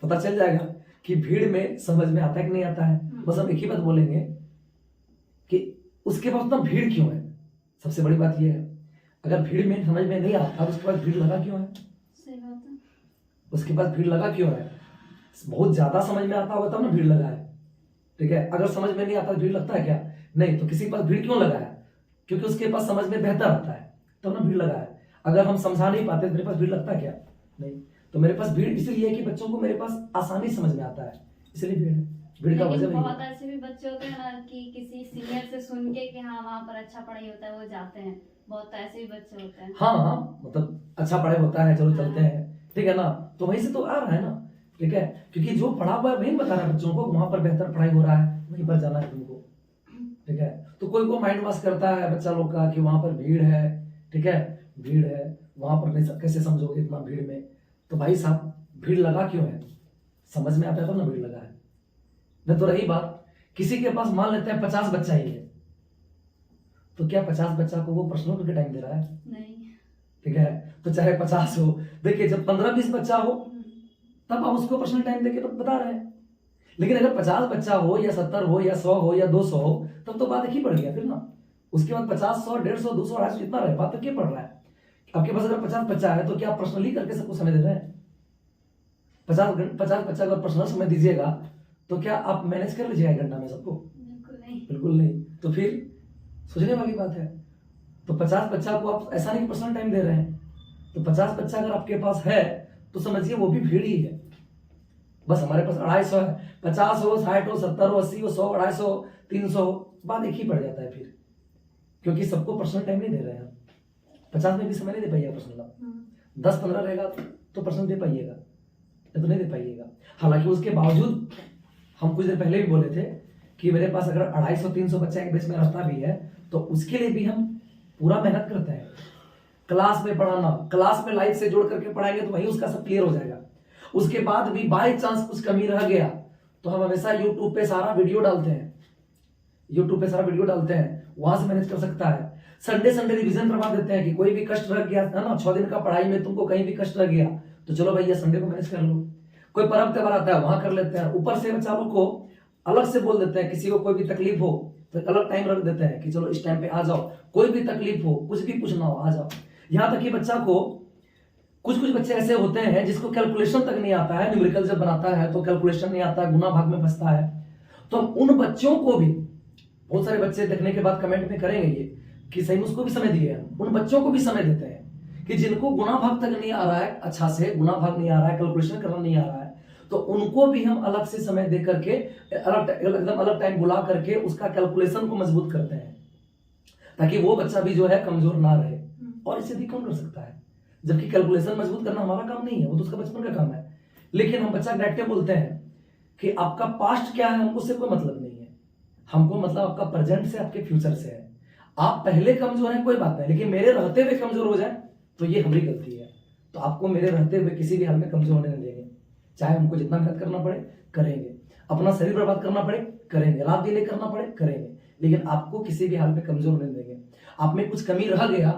पता चल जाएगा कि भीड़ में समझ में आता है कि नहीं आता है। बस हम एक ही बात बोलेंगे कि उसके पास उतना भीड़ क्यों है। सबसे बड़ी बात यह है, अगर भीड़ में समझ में नहीं आता, उसके पास भीड़ लगा क्यों है? सही बात है। उसके पास भीड़ लगा क्यों है? बहुत ज्यादा समझ में आता होगा तब ना भीड़ लगा है, ठीक है। अगर समझ में नहीं आता भीड़ लगता है क्या? नहीं। तो किसी के पास भीड़ क्यों लगा है? क्योंकि उसके पास समझ में बेहतर आता है, तब ना भीड़ लगा है। अगर हम समझा नहीं पाते तो मेरे पास भीड़ लगता है क्या? नहीं। तो मेरे पास भीड़ इसलिए है कि बच्चों को मेरे पास आसानी समझ में आता है, इसलिए भीड़ है। भीड़ का वजह बहुत ऐसे भी बच्चे होते हैं ना कि किसी सीनियर से सुन के कि हाँ वहाँ पर अच्छा पढ़ाई होता है वो जाते हैं, बहुत ऐसे भी बच्चे होते हैं। हाँ, मतलब अच्छा पढ़ाई होता है, चलो चलते हैं, ठीक है ना। तो वहीं से तो आ रहा है ना, ठीक है। क्योंकि जो पढ़ा हुआ है वही बता रहा है बच्चों को, वहां पर बेहतर पढ़ाई हो रहा है, वहीं पर जाना है तुमको, ठीक है। तो कोई को माइंड वॉश करता है बच्चा लोग का कि वहां पर भीड़ है, ठीक है, भीड़ है, वहां पर नहीं कैसे समझोगे इतना भीड़ में। तो भाई साहब, भीड़ लगा क्यों है? समझ में आता है तब ना भीड़ लगा है। नहीं तो रही बात, किसी के पास मान लेते हैं 50 बच्चा ही है, तो क्या 50 बच्चा को वो पर्सनल करके टाइम दे रहा है? नहीं। ठीक है। तो चाहे 50 हो, देखिए जब 15-20 बच्चा हो तब आप उसको पर्सनल टाइम देके तो बता रहे हैं। लेकिन अगर 50 बच्चा हो या 70 हो या 100 हो या 200 हो, तब तो बात एक ही पड़ गया फिर ना। उसके बाद 50, 100, 150, 200, 250 जितना रहे, बात तो क्या पड़ रहा है? आपके पास अगर 50 बच्चा है तो क्या आप पर्सनली करके सबको समय दे रहे हैं? 50 बच्चा अगर पर्सनल समय दीजिएगा तो क्या आप मैनेज कर लीजिएगा 1 घंटा में सबको? बिल्कुल नहीं। बिल्कुल नहीं। तो फिर सोचने वाली बात है। तो 50 बच्चा को आप ऐसा नहीं पर्सनल टाइम दे रहे हैं, तो 50 बच्चा अगर आपके पास है तो समझिए वो भी भीड़ ही है। बस हमारे पास 250 है, 50 हो, 60 हो, 70 हो, 80 हो, 100, 250, 300 बात एक ही पड़ जाता है फिर, क्योंकि सबको पर्सनल टाइम नहीं दे रहे हैं। 50 में भी समय नहीं दे पाइएगा पर्सनल, 10-15 रहेगा तो पर्सनल दे पाइएगा, तो नहीं दे पाइएगा। हालांकि उसके बावजूद हम कुछ देर पहले भी बोले थे कि मेरे पास अगर 250-300 बच्चा एक बैच में रहता भी है तो उसके लिए भी हम पूरा मेहनत करते हैं। क्लास में पढ़ाना, क्लास में लाइव से जोड़ करके पढ़ाएंगे तो वही उसका सब क्लियर हो जाएगा। उसके बाद भी बाय चांस कुछ कमी रह गया तो हम हमेशा यूट्यूब पे सारा वीडियो डालते हैं, वहां से मैनेज कर सकता है। संडे रिवीजन करवा देते हैं कि कोई भी कष्ट रह गया है ना, 6 दिन का पढ़ाई में तुमको कहीं भी कष्ट रह गया तो चलो भैया संडे को मैनेज कर लो। कोई पर्व त्योहार आता है वहां कर लेते हैं। ऊपर से बच्चा लोग को अलग से बोल देते हैं, किसी को कोई भी तकलीफ हो तो अलग टाइम रख देते हैं कि चलो इस टाइम पे आ जाओ, कोई भी तकलीफ हो, कुछ भी पूछना हो आ जाओ। यहाँ तक कि बच्चा को कुछ बच्चे ऐसे होते हैं जिसको कैलकुलेशन तक नहीं आता है, न्यूमेरिकल जब बनाता है तो कैलकुलेशन नहीं आता है, गुना भाग में फंसता है। तो हम उन बच्चों को भी, बहुत सारे बच्चे देखने के बाद कमेंट में करेंगे ये कि सही में उसको भी समय दिए हैं, उन बच्चों को भी समय देते हैं कि जिनको गुना भाग तक नहीं आ रहा है, अच्छा से गुना भाग नहीं आ रहा है, कैलकुलेशन करना नहीं आ रहा है, तो उनको भी हम अलग से समय दे करके एकदम अलग टाइम बुला करके उसका कैलकुलेशन को मजबूत करते हैं, ताकि वो बच्चा भी जो है कमजोर ना रहे। और इसे भी कौन कर सकता है, जबकि कैलकुलेशन मजबूत करना हमारा काम नहीं है, वो तो उसका बचपन का काम है। लेकिन हम बच्चा डायरेक्ट बोलते हैं कि आपका पास्ट क्या है हमको उससे कोई मतलब नहीं है, हमको मतलब आपका प्रेजेंट से, आपके फ्यूचर से है। आप पहले कमजोर हैं कोई बात नहीं, लेकिन मेरे रहते हुए कमजोर हो जाए तो ये हमारी गलती है। तो आपको मेरे रहते हुए किसी भी हाल में कमजोर होने नहीं देंगे, चाहे हमको जितना मेहनत करना पड़े करेंगे, अपना शरीर बर्बाद करना पड़े करेंगे, रात दिन करना पड़े करेंगे, लेकिन आपको किसी भी हाल में कमजोर नहीं देंगे। आप में कुछ कमी रह गया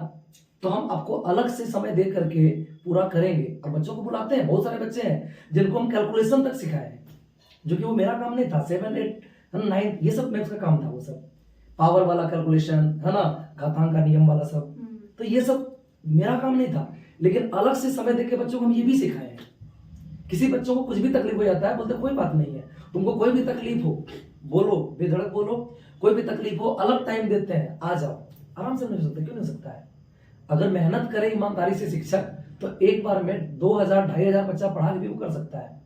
तो हम आपको अलग से समय दे करके पूरा करेंगे। और बच्चों को बुलाते हैं, बहुत सारे बच्चे हैं जिनको हम कैलकुलेशन तक सिखाए हैं, जो कि वो मेरा काम नहीं था। 7, 8, 9 ये सब मैथ्स का काम था, वो सब पावर वाला कैलकुलेशन है ना, घातांक का नियम वाला सब, तो ये सब मेरा काम नहीं था। लेकिन अलग से समय देके बच्चों को हम ये भी सिखाए हैं। किसी बच्चों को कुछ भी तकलीफ हो जाता है, बोलते कोई बात नहीं है, तुमको कोई भी तकलीफ हो बोलो, बेधड़क बोलो, कोई भी तकलीफ हो अलग टाइम देते हैं, आ जाओ, आराम से नहीं हो सकता, क्यों नहीं हो सकता है। अगर मेहनत करे ईमानदारी से शिक्षक तो एक बार में 2000-2500 बच्चा पढ़ा के भी वो कर सकता है।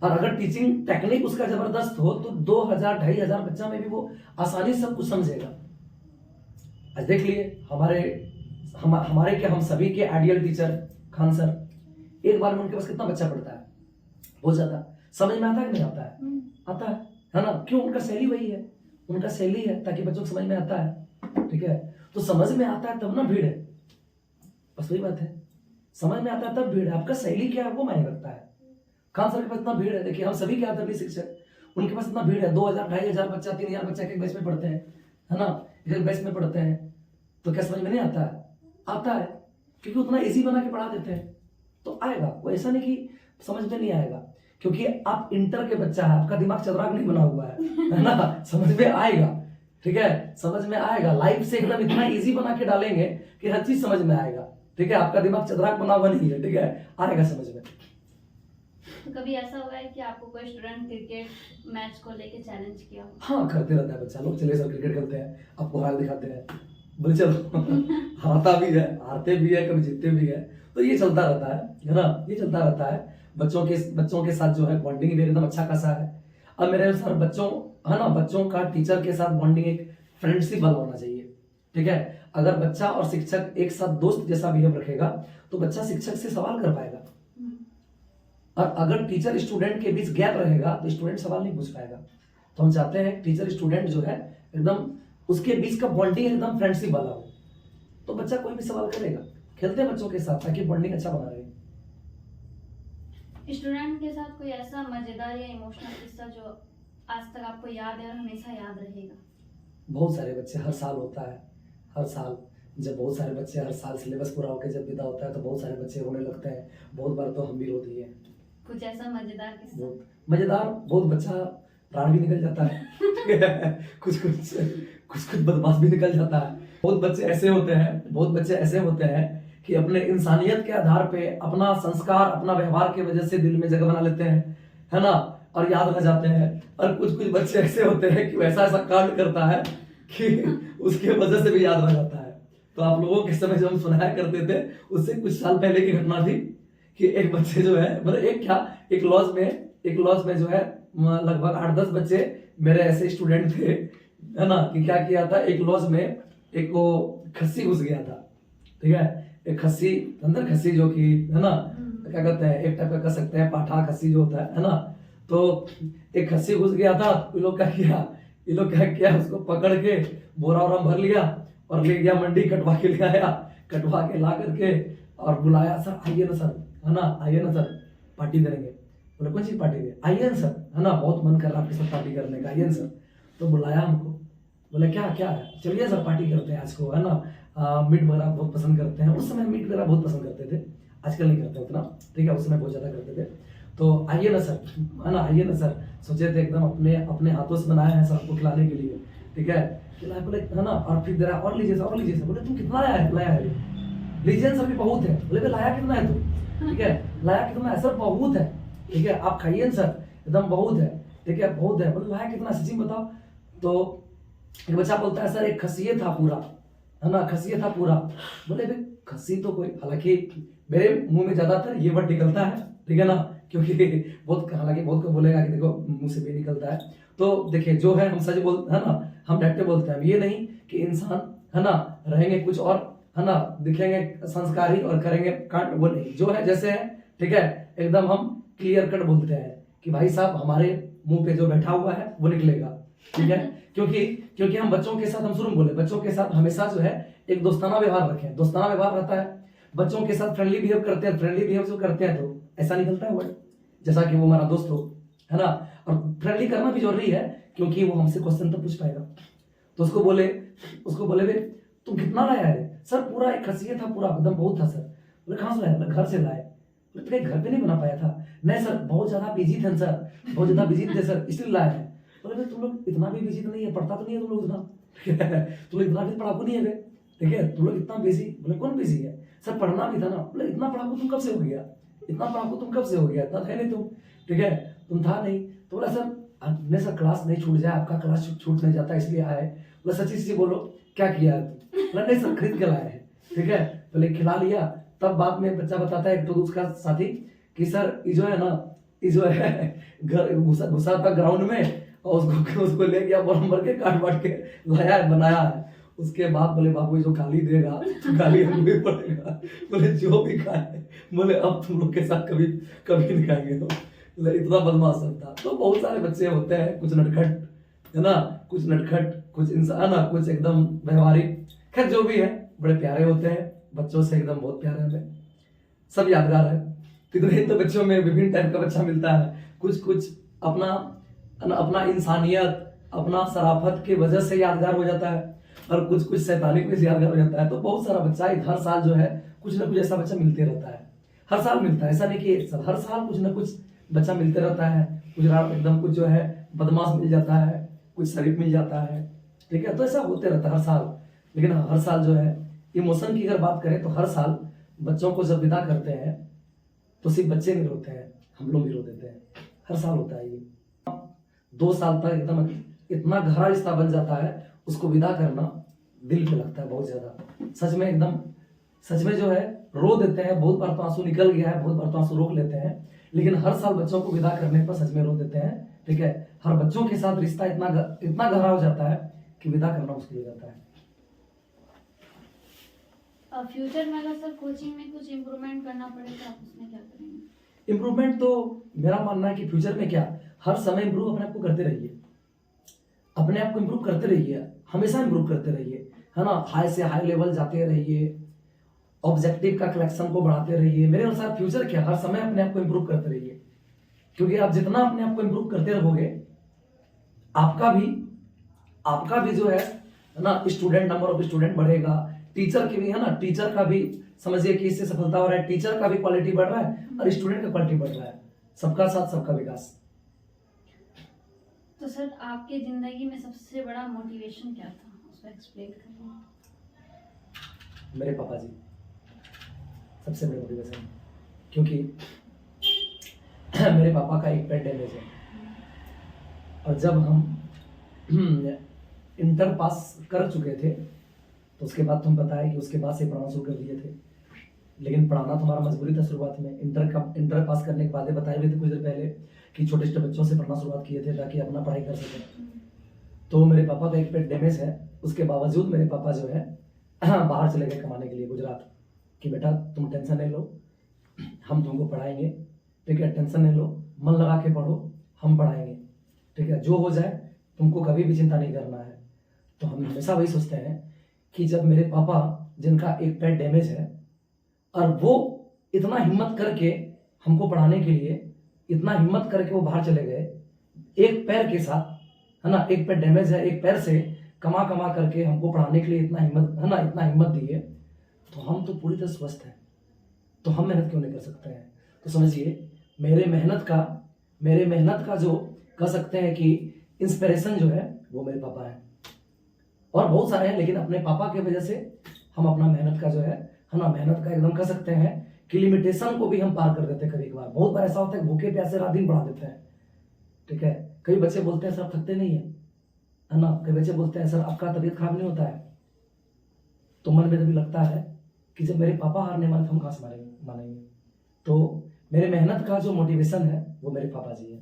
और अगर टीचिंग टेक्निक उसका जबरदस्त हो तो 2000 2500 बच्चा में भी वो आसानी से सब कुछ समझेगा। आज देख लिए हमारे क्या, हम सभी के आइडियल टीचर खान सर, एक बार में उनके पास कितना बच्चा पढ़ता है? बहुत ज्यादा। समझ में आता है कि नहीं आता है? आता है ना? क्यों? उनका शैली वही है, उनका शैली है ताकि बच्चों को समझ में आता है। ठीक है, तो समझ में आता है तब ना भीड़ है, बस वही बात है। समझ में आता है तब भीड़ है, आपका शैली क्या है वो मायने रखता है। खान सर के पास इतना भीड़ है, देखिए हम सभी क्या तभी शिक्षक, उनके पास इतना भीड़ है, 2000 2500 बच्चा 3000 बच्चा एक बैच में पढ़ते हैं, है ना, एक बैच में पढ़ते हैं, तो क्या समझ में नहीं आता है? आता है, क्योंकि उतना इजी बना के पढ़ा देते हैं, तो आएगा। वो ऐसा नहीं कि समझ में नहीं आएगा, क्योंकि आप इंटर के बच्चा है, आपका दिमाग चतुराक नहीं बना हुआ है ना, समझ में आएगा। ठीक है, समझ में आएगा, लाइफ से एकदम इतना इजी बना के डालेंगे कि हर चीज समझ में आएगा। ठीक है, आपका दिमाग चतुराक बना हुआ नहीं है, ठीक है, आएगा समझ में। तो कभी ऐसा हुआ है कि आपको कोई स्टूडेंट क्रिकेट मैच को लेके चैलेंज किया हो? हाँ, करते रहता है बच्चा लोग, चले सर क्रिकेट खेलते हैं, आपको हार दिखाते हैं, बोले चलो हारता भी है, हारते भी है, कभी जीतते भी है, तो ये चलता रहता है ना, ये चलता रहता है। बच्चों के साथ जो है बॉन्डिंग भी एकदम अच्छा खासा है। अब मेरे अनुसार बच्चों, है ना, बच्चों का टीचर के साथ बॉन्डिंग एक फ्रेंडशिप वाला होना चाहिए। ठीक है, अगर बच्चा और शिक्षक एक साथ दोस्त जैसा बिहेव रखेगा तो बच्चा शिक्षक से सवाल कर पाएगा, और अगर टीचर स्टूडेंट के बीच गैप रहेगा तो स्टूडेंट सवाल नहीं पूछ पाएगा। तो हम चाहते हैं टीचर स्टूडेंट जो है एकदम उसके बीच का बॉन्डिंग एकदम फ्रेंडशिप वाला हो, तो बच्चा कोई भी सवाल करेगा। खेलते हैं बच्चों के साथ ताकि बॉन्डिंग अच्छा बना रहे। स्टूडेंट के साथ कोई ऐसा मजेदार या इमोशनल किस्सा जो आज तक आपको याद है और हमेशा याद रहेगा? बहुत सारे बच्चे, हर साल होता है, हर साल जब बहुत सारे बच्चे, हर साल सिलेबस पूरा होकर जब विदा होता है तो बहुत सारे बच्चे रोने लगते हैं। बहुत बार तो हम भी रो दिए। कुछ ऐसा मजेदार किस्सा? बहुत मजेदार, बहुत बच्चा प्राण भी निकल जाता है कुछ बदमाश भी निकल जाता है। बहुत बच्चे ऐसे होते हैं कि अपने इंसानियत के आधार पे अपना संस्कार, अपना व्यवहार की वजह से दिल में जगह बना लेते हैं, है ना, और याद रह जाते हैं। और कुछ बच्चे ऐसे होते हैं कि ऐसा कांड करता है कि उसके वजह से भी याद रह जाता है। तो आप लोगों के समय जब हम सुनाया करते थे, उससे कुछ साल पहले की घटना थी कि एक बच्चे जो है, मतलब एक लॉज में जो है लगभग 8-10 बच्चे मेरे ऐसे स्टूडेंट थे, है ना, कि क्या किया था, एक लॉज में एक वो खस्सी घुस गया था। ठीक है, एक खस्सी, अंदर खस्सी जो कि, है ना, क्या कहते हैं, एक टाइप का कह सकते हैं पाठा खस्सी जो होता है ना, तो एक खस्सी घुस गया था। ये लोग क्या किया, उसको पकड़ के बोरा वोरा भर लिया और ले गया मंडी, कटवा के ले आया, कटवा के ला करके और बुलाया, सर आइए ना सर, है ना, आइए ना सर, पार्टी करेंगे। बोले कौन सी पार्टी है? आइए ना सर, है ना, बहुत मन कर रहा आपके साथ पार्टी करने का, आइए ना सर। तो बुलाया हमको, बोले क्या है, चलिए सर पार्टी करते हैं आज को, है ना, मीट वगैरह बहुत पसंद करते हैं। उस समय मीट वगैरह बहुत पसंद करते थे, आजकल नहीं करते उतना। ठीक है, उस समय बहुत ज्यादा करते थे। तो आइए ना सर, है ना, आइए ना सर। सोचे थे एकदम अपने हाथों से बनाया है सर आपको खिलाने के लिए। ठीक है, खिलाया, बोले, है ना, और फिर जरा और लीजिए सर। बोले तुम कितना लाया है? लीजिए सर, भी बहुत है। बोले लाया कितना है तू? ठीक है, लाया कितना है? सर बहुत है। ठीक है, आप खाइए सर, एकदम बहुत है। ठीक है, बहुत है। बोले लाया कितना, सच्ची बताओ। तो एक बच्चा बोलता है सर एक खस्सी था पूरा, है ना, खस्सी था पूरा। बोले भाई खस्सी तो कोई, हालांकि मेरे मुंह में ज्यादातर ये वर्ड निकलता है, ठीक है ना, क्योंकि हालांकि बहुत को बोलेगा कि देखो मुंह से भी निकलता है। तो देखिए जो है हम सच बोलते हैं ना, हम डायरेक्ट बोलते हैं। ये नहीं कि इंसान, है ना, रहेंगे कुछ और, है ना, दिखेंगे संस्कारी और करेंगे कांड, वो नहीं, जो है जैसे है। ठीक है, एकदम हम क्लियर कट बोलते हैं कि भाई साहब हमारे मुंह पे जो बैठा हुआ है वो निकलेगा। ठीक है, क्योंकि हम बच्चों के साथ, हम शुरू में बोले, बच्चों के साथ हमेशा जो है एक दोस्ताना व्यवहार रखें। दोस्ताना व्यवहार रहता है, बच्चों के साथ फ्रेंडली बिहेव करते हैं, फ्रेंडली बिहेव जो करते हैं तो ऐसा निकलता है वर्ड, जैसा कि वो हमारा दोस्त हो, है ना। और फ्रेंडली करना भी जरूरी है, क्योंकि वो हमसे क्वेश्चन तो पूछ पाएगा। तो उसको बोले भाई तुम कितना लाया है? सर पूरा एक खस्सी था पूरा, एकदम बहुत था सर। बोले कहाँ से लाया? घर से लाए। बोले घर पे नहीं बना पाया था? नहीं सर, बहुत ज्यादा बिजी थे सर, बहुत ज्यादा बिजी थे सर, इसलिए लाए हैं। बोले तुम लोग इतना भी बिजी तो नहीं है, पढ़ता तो नहीं है तुम लोग इतना तुम लोग इतना भी पढ़ाकू नहीं है। ठीक है, तुम लोग इतना बिजी। बोले कौन बिजी है? सर पढ़ना भी था ना। बोले इतना पढ़ाकू तुम कब से हो गया? इतना था नहीं तुम। ठीक है, तुम था नहीं। तो बोला सर नहीं सर, क्लास नहीं छूट जाए, आपका क्लास छूट नहीं जाता इसलिए आए। बोला सच्ची बोलो क्या किया है? बोला नहीं सर, खरीद के लाए हैं। ठीक है, पहले खिला लिया, तब बाद में बच्चा बताता है एक तो उसका साथी कि सर ये जो है ना, ये जो है घर घुसा घुसा था ग्राउंड में, और उसको ले गया बॉल भर के काट बांट के लाया है, बनाया है। उसके बाद बोले बाबू ये जो गाली देगा तो गाली हमें भी पड़ेगा। बोले जो भी खाए, बोले अब तुम लोग के साथ कभी कभी नहीं खाएंगे। बोले इतना बदमाश सब था। तो बहुत सारे बच्चे होते हैं, कुछ नटखट है ना, कुछ नटखट, कुछ इंसान है ना, कुछ एकदम व्यवहारिक। खैर जो भी है बड़े प्यारे होते हैं, बच्चों से एकदम बहुत प्यारे हमें, सब यादगार है। इतने तो बच्चों में विभिन्न टाइप का बच्चा मिलता है, कुछ कुछ अपना इंसानियत, अपना शराफत की वजह से यादगार हो जाता है, और कुछ कुछ शैतानी की वजह से यादगार हो जाता है। तो बहुत सारा बच्चा हर साल जो है कुछ ना कुछ ऐसा बच्चा मिलते रहता है, हर साल मिलता है, ऐसा नहीं कि एक साल, हर साल कुछ ना कुछ बच्चा मिलते रहता है। कुछ एकदम कुछ जो है बदमाश मिल जाता है, कुछ शरीफ मिल जाता है, ठीक है। तो ऐसा होते रहता है हर साल। लेकिन हर साल जो है इमोशन की अगर बात करें तो हर साल बच्चों को जब विदा करते हैं तो सिर्फ बच्चे नहीं रोते हैं, हम लोग भी रो देते हैं। हर साल होता है ये। 2 साल तक एकदम इतना गहरा रिश्ता बन जाता है, उसको विदा करना दिल पे लगता है बहुत ज्यादा। सच में एकदम, सच में जो है रो देते हैं। बहुत बार तो आंसू निकल गया है, बहुत बार तो आंसू रोक लेते हैं, लेकिन हर साल बच्चों को विदा करने पर सच में रो देते हैं, ठीक है। हर बच्चों के साथ रिश्ता इतना गहरा हो जाता है कि विदा करना मुश्किल हो जाता है। फ्यूचर में अगर सर कोचिंग में कुछ इम्प्रूवमेंट करना पड़े तो आप उसमें क्या करेंगे? इम्प्रूवमेंट तो मेरा मानना है कि फ्यूचर में क्या, हर समय इम्प्रूव अपने आप को करते रहिए, अपने आप को इम्प्रूव करते रहिए, हमेशा इम्प्रूव करते रहिए, है ना। हाई से हाई लेवल जाते रहिए, ऑब्जेक्टिव का कलेक्शन को बढ़ाते रहिए। मेरे अनुसार फ्यूचर क्या, हर समय अपने आप को इम्प्रूव करते रहिए, क्योंकि आप जितना अपने आप को इम्प्रूव करते रहोगे, आपका भी जो है ना स्टूडेंट, नंबर ऑफ स्टूडेंट बढ़ेगा, टीचर की भी, है ना, टीचर का भी समझिए कि इससे सफलता हो रहा है, टीचर का भी क्वालिटी बढ़ रहा है और स्टूडेंट का क्वालिटी बढ़ रहा है। सबका साथ सबका विकास। तो सर आपके जिंदगी में सबसे बड़ा मोटिवेशन क्या था, उसको एक्सप्लेन करिए। मेरे पापा जी सबसे बड़ी मोटिवेशन, क्योंकि मेरे पापा का एक पेट डैमेज है, और जब हम इंटर पास कर चुके थे तो उसके बाद तुम पता है कि उसके बाद से पढ़ाना शुरू कर दिए थे। लेकिन पढ़ाना तो हमारा मजबूरी था शुरुआत में। इंटर पास करने के बाद बताए भी थे कुछ देर पहले कि छोटे छोटे बच्चों से पढ़ना शुरुआत किए थे ताकि अपना पढ़ाई कर सकें। तो मेरे पापा का एक पेट डैमेज है, उसके बावजूद मेरे पापा जो है बाहर चले गए कमाने के लिए गुजरात, कि बेटा तुम टेंशन नहीं लो, हम तुमको पढ़ाएंगे, ठीक है, टेंशन नहीं लो, मन लगा के पढ़ो, हम पढ़ाएंगे, ठीक है, जो हो जाए तुमको कभी भी चिंता नहीं करना है। तो हम हमेशा वही सोचते हैं कि जब मेरे पापा जिनका एक पैर डैमेज है और वो इतना हिम्मत करके हमको पढ़ाने के लिए, इतना हिम्मत करके वो बाहर चले गए एक पैर के साथ, है ना, एक पैर डैमेज है, एक पैर से कमा कमा करके हमको पढ़ाने के लिए इतना हिम्मत, है ना, इतना हिम्मत दिए, तो हम तो पूरी तरह स्वस्थ हैं, तो हम मेहनत क्यों नहीं कर सकते हैं। तो समझिए मेरे मेहनत का जो कह सकते हैं कि इंस्पिरेशन जो है वो मेरे पापा है, और बहुत सारे हैं, लेकिन अपने पापा की वजह से हम अपना मेहनत का जो है ना, मेहनत का एकदम कह सकते हैं कि लिमिटेशन को भी हम पार कर देते हैं। कभी कभार बहुत बार ऐसा होता है भूखे प्यासे रात दिन बढ़ा देते हैं, ठीक है। कई बच्चे बोलते हैं सर थकते नहीं है ना, कई बच्चे बोलते हैं सर आपका तबीयत खराब नहीं होता है। तो मन में तभी लगता है कि जब मेरे पापा हारने वाले हम कहाँ से मानेंगे। तो मेरे मेहनत का जो मोटिवेशन है वो मेरे पापा जी है।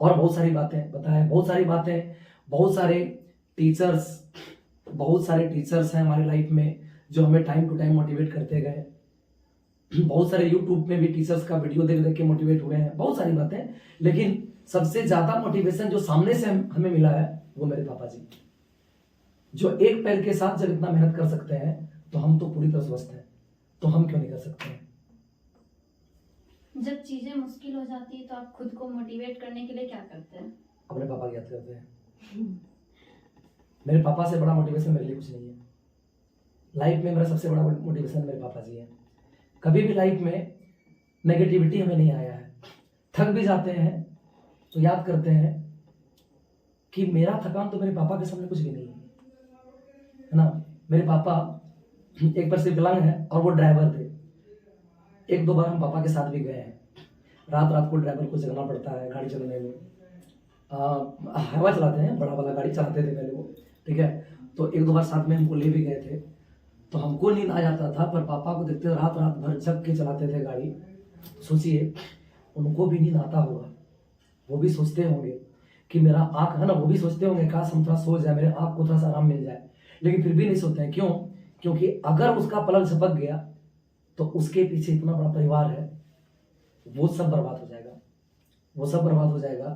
और बहुत सारी बातें बताएं, बहुत सारी बातें, बहुत सारे टीचर्स हैं हमारी लाइफ में जो हमें टाइम टू टाइम मोटिवेट करते गए। बहुत सारे यूट्यूब में भी टीचर्स का वीडियो देख देख के मोटिवेट हुए हैं, बहुत सारी बातें, लेकिन सबसे ज्यादा मोटिवेशन जो सामने से हमें मिला है वो मेरे पापा जी, जो एक पैर के साथ जब इतना मेहनत कर सकते हैं तो हम तो पूरी तरह स्वस्थ हैं, तो हम क्यों नहीं कर सकते हैं। जब चीजें मुश्किल हो जाती है तो आप खुद को मोटिवेट करने के लिए क्या करते हैं? अपने पापा की याद करते हैं। मेरे पापा से बड़ा मोटिवेशन मेरे लिए कुछ नहीं है लाइफ में। मेरा सबसे बड़ा मोटिवेशन मेरे पापा जी है। कभी भी लाइफ में नेगेटिविटी हमें नहीं आया है। थक भी जाते हैं तो याद करते हैं कि मेरा थकान तो मेरे पापा के सामने कुछ भी नहीं है ना। मेरे पापा एक बार सिर्फ विकलांग है और वो ड्राइवर थे। 1-2 बार हम पापा के साथ भी गए हैं। रात को ड्राइवर को जगना पड़ता है गाड़ी चलाने में। हवा चलाते हैं, बड़ा वाला गाड़ी चलाते थे पहले वो, ठीक है। तो 1-2 बार साथ में हमको ले भी गए थे, तो हमको नींद आ जाता था, पर पापा को देखते रात भर जग के चलाते थे गाड़ी। सोचिए उनको भी नींद आता होगा, वो भी सोचते होंगे कि मेरा आंख है ना, वो भी सोचते होंगे काश हम थोड़ा सो जाए, मेरे आंख को थोड़ा सा आराम मिल जाए, लेकिन फिर भी नहीं सोते हैं। क्यों? क्योंकि अगर उसका पलक झपक गया तो उसके पीछे इतना बड़ा परिवार है, वो सब बर्बाद हो जाएगा। वो सब बर्बाद हो जाएगा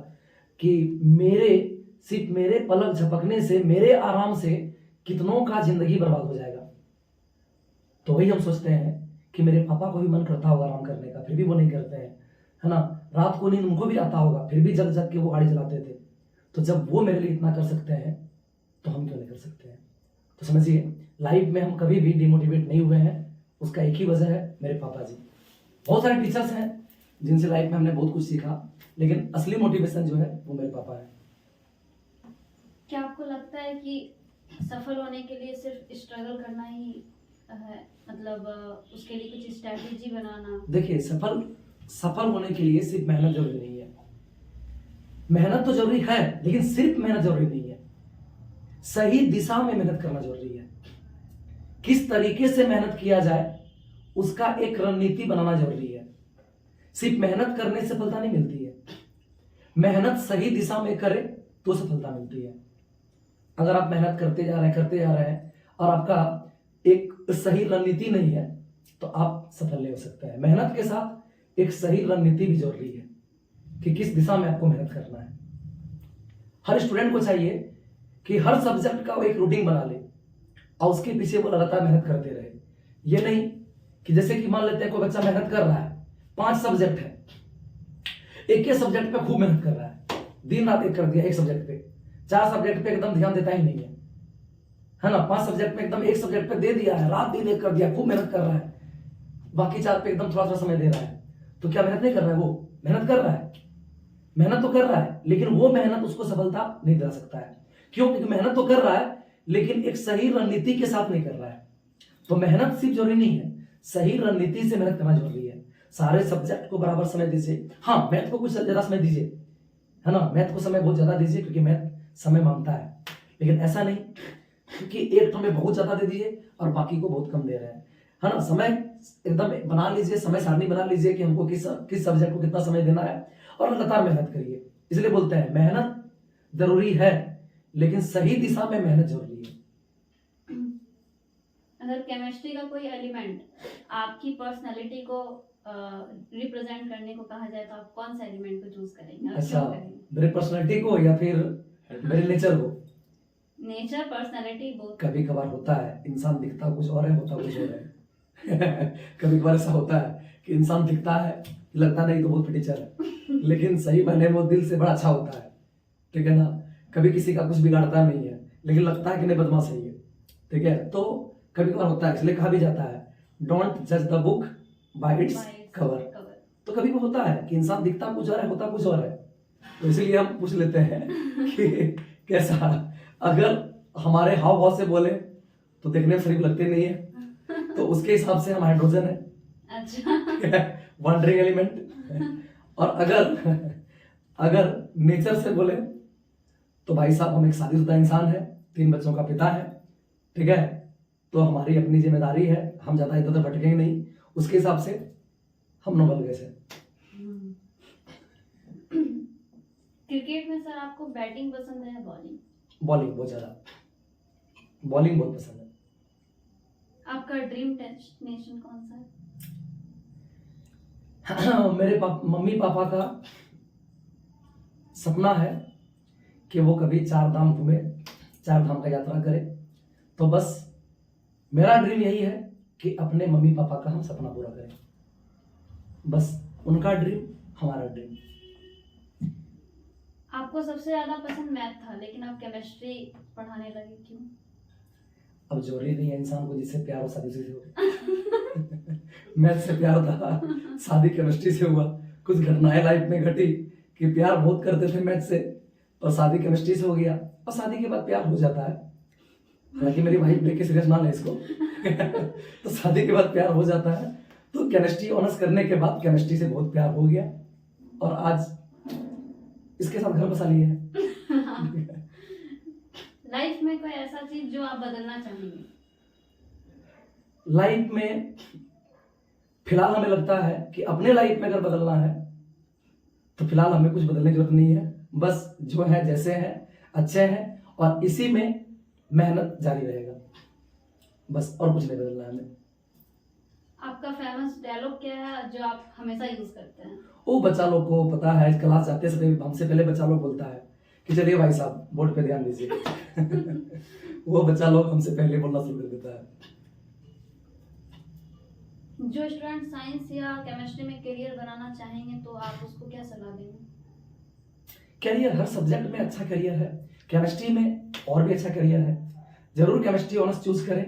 कि सिर्फ मेरे पलक झपकने से, मेरे आराम से कितनों का जिंदगी बर्बाद हो जाएगा। तो वही हम सोचते हैं कि मेरे पापा को भी मन करता होगा आराम करने का, फिर भी वो नहीं करते हैं, है ना। रात को नींद उनको भी आता होगा, फिर भी जग जग के वो गाड़ी चलाते थे। तो जब वो मेरे लिए इतना कर सकते हैं तो हम क्यों नहीं कर सकते हैं? तो समझिए, लाइफ में हम कभी भी डिमोटिवेट नहीं हुए हैं, उसका एक ही वजह है, मेरे पापा जी। बहुत सारे टीचर्स हैं जिनसे लाइफ में हमने बहुत कुछ सीखा, लेकिन असली मोटिवेशन जो है वो मेरे पापा है। क्या आपको लगता है कि सफल होने के लिए सिर्फ स्ट्रगल करना ही है, मतलब उसके लिए कुछ स्ट्रैटेजी बनाना? देखिए, सफल होने के लिए सिर्फ मेहनत जरूरी नहीं है। मेहनत तो जरूरी है, लेकिन सिर्फ मेहनत जरूरी नहीं है। सही दिशा में मेहनत करना जरूरी है। किस तरीके से मेहनत किया जाए उसका एक रणनीति बनाना जरूरी है। सिर्फ मेहनत करने से सफलता नहीं मिलती है, मेहनत सही दिशा में करें तो सफलता मिलती है। अगर आप मेहनत करते जा रहे हैं और आपका एक सही रणनीति नहीं है तो आप सफल नहीं हो सकते हैं। मेहनत के साथ एक सही रणनीति भी जरूरी है कि किस दिशा में आपको मेहनत करना है। हर स्टूडेंट को चाहिए कि हर सब्जेक्ट का वो एक रूटीन बना ले और उसके पीछे वो लगातार मेहनत करते रहे। ये नहीं कि जैसे कि मान लेते हैं कोई बच्चा मेहनत कर रहा है, 5 सब्जेक्ट है, एक ही सब्जेक्ट पे खूब मेहनत कर रहा है, दिन रात एक कर दिया एक सब्जेक्ट पे, 4 सब्जेक्ट पे एकदम ध्यान देता ही नहीं है ना। 5 सब्जेक्ट में एकदम एक सब्जेक्ट पे दे दिया है, रात दिन एक कर दिया, खूब मेहनत कर रहा है, बाकी 4 पे एकदम थोड़ा थोड़ा समय दे रहा है, तो क्या मेहनत नहीं कर रहा है? वो मेहनत कर रहा है, मेहनत तो कर रहा है, लेकिन वो मेहनत उसको सफलता नहीं दिला सकता है। क्यों? क्योंकि मेहनत तो कर रहा है लेकिन एक सही रणनीति के साथ नहीं कर रहा है। तो मेहनत सिर्फ जरूरी नहीं है, सही रणनीति से मेहनत करना जरूरी है। सारे सब्जेक्ट को बराबर समय दीजिए। हाँ, मैथ को कुछ ज्यादा समय दीजिए, है ना, मैथ को समय बहुत ज्यादा दीजिए क्योंकि मैथ समय मांगता है, लेकिन ऐसा नहीं क्योंकि एक तो में बहुत ज्यादा दे दीजिए और बाकी को बहुत कम दे रहे हैं, है ना। समय एकदम बना लीजिए, समय सारणी बना लीजिए कि हमको किस सब्जेक्ट को कितना समय देना है और लगातार मेहनत करिए। इसलिए बोलते हैं मेहनत जरूरी है लेकिन सही दिशा में मेहनत जरूरी है। अगर केमिस्ट्री का कोई एलिमेंट आपकी पर्सनालिटी को रिप्रेजेंट करने को कहा जाए तो आप कौन सा एलिमेंट को चूज करेंगे? अच्छा, मेरे पर्सनालिटी को या फिर मेरे नेचर को? Nature, personality, both. कभी कभार होता है इंसान दिखता कुछ और है, होता कुछ और है। कभी कभार ऐसा होता है कि इंसान दिखता है, लगता नहीं तो बहुत टीचर है, लेकिन सही मायने में वो दिल से बड़ा अच्छा होता है, ठीक है ना। कभी किसी का कुछ बिगाड़ता नहीं है लेकिन लगता है कि नहीं बदमाश है ये, ठीक है। तो कभी कभार होता है, इसलिए कहा भी जाता है डोंट जज the book by its cover. तो कभी भी होता है कि इंसान दिखता कुछ और है, होता कुछ और है। तो इसलिए हम पूछ लेते हैं कि कैसा, अगर हमारे हाव भाव से बोले तो देखने में शरीफ लगते नहीं है, तो उसके हिसाब से हम हाइड्रोजन है, अच्छा, वंडरिंग एलिमेंट। और अगर नेचर से बोले तो भाई साहब हम एक शादीशुदा इंसान है, 3 बच्चों का पिता है, ठीक है। तो हमारी अपनी जिम्मेदारी है, हम ज्यादा इधर उधर भटकेंगे नहीं, उसके हिसाब से हम नोबल गए से। क्रिकेट में सर आपको बैटिंग पसंद है या बॉलिंग? बॉलिंग बहुत ज्यादा, बॉलिंग बहुत पसंद है। आपका ड्रीम डेस्टिनेशन कौन सा है? मेरे मम्मी पापा का सपना है कि वो कभी 4 धाम घूमे, 4 धाम का यात्रा करे। तो बस मेरा ड्रीम यही है कि अपने मम्मी पापा का हम सपना पूरा करें, बस उनका ड्रीम हमारा ड्रीम। आपको सबसे ज्यादा पसंद मैथ था लेकिन आप केमिस्ट्री पढ़ाने लगे, क्यों? अब जरूरी नहीं है इंसान को जिससे प्यार हो शादी से हो। मैथ से प्यार था, शादी केमिस्ट्री से हुआ। कुछ घटनाएं लाइफ में घटी कि प्यार बहुत करते थे मैथ से और शादी केमिस्ट्री से हो गया, और शादी के बाद प्यार हो जाता है। हालांकि मेरी वाइफ देख के सीरियस ना ले इसको। तो शादी के बाद प्यार हो जाता है, तो केमिस्ट्री ऑनर्स करने के बाद केमिस्ट्री से बहुत प्यार हो गया और आज इसके साथ घर बसा लिया है। लाइफ में कोई ऐसा चीज जो आप बदलना चाहेंगे? लाइफ में फिलहाल हमें लगता है कि अपने लाइफ में अगर बदलना है तो फिलहाल हमें कुछ बदलने की जरूरत नहीं है, बस जो है जैसे है अच्छे हैं और इसी में मेहनत जारी रहेगा, बस और कुछ नहीं बदलना है हमें। आपका फेमस डायलॉग क्या है जो आप हमेशा यूज करते हैं? वो बच्चा लोग को पता है, क्लास जाते समय हमसे पहले बच्चा लोग बोलता है कि चलिए भाई साहब बोर्ड पे ध्यान दीजिए। वो बच्चा लोग हमसे पहले बोलना शुरू कर देता है। जो स्टूडेंट साइंस या केमिस्ट्री में करियर बनाना चाहेंगे तो आप उसको क्या सलाह देंगे? करियर हर सब्जेक्ट में अच्छा करियर है, केमिस्ट्री में और भी अच्छा करियर है, जरूर केमिस्ट्री ऑनर्स चूज करें,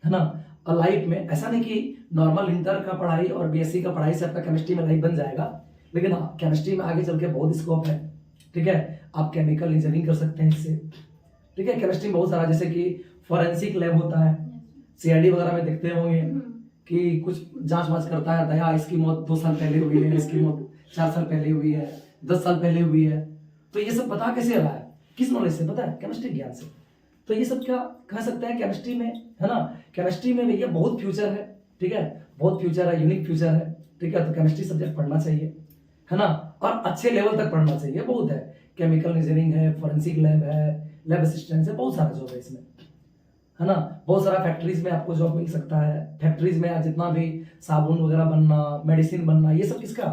है ना। और लाइफ में ऐसा नहीं कि नॉर्मल इंटर का पढ़ाई और बीएससी का पढ़ाई से आपका केमिस्ट्री में लाइफ बन जाएगा, लेकिन हाँ केमिस्ट्री में आगे चल के बहुत स्कोप है, ठीक है। आप केमिकल इंजीनियरिंग कर सकते हैं इससे, ठीक है। केमिस्ट्री में बहुत सारा, जैसे कि फॉरेंसिक लैब होता है, सीआईडी वगैरह में देखते होंगे कि कुछ जांच वांच करता है, दया इसकी मौत 2 साल पहले हुई है, इसकी मौत 4 साल पहले हुई है, 10 साल पहले हुई है, तो ये सब पता कैसे रहा है, किस नॉलेज से पता है? केमिस्ट्री ज्ञान से। तो ये सब क्या कह सकते हैं केमिस्ट्री में, है ना। केमिस्ट्री में भैया बहुत फ्यूचर है, ठीक है, बहुत फ्यूचर है, यूनिक फ्यूचर है, ठीक है। तो केमिस्ट्री सब्जेक्ट पढ़ना चाहिए, है ना, और अच्छे लेवल तक पढ़ना चाहिए। बहुत है, केमिकल इंजीनियरिंग है, फॉरेंसिक लैब है, लैब असिस्टेंट है, बहुत सारा जॉब है इसमें, है ना। बहुत सारा फैक्ट्रीज में आपको जॉब मिल सकता है। फैक्ट्रीज में आज जितना भी साबुन वगैरह बनना, मेडिसिन बनना, ये सब किसका,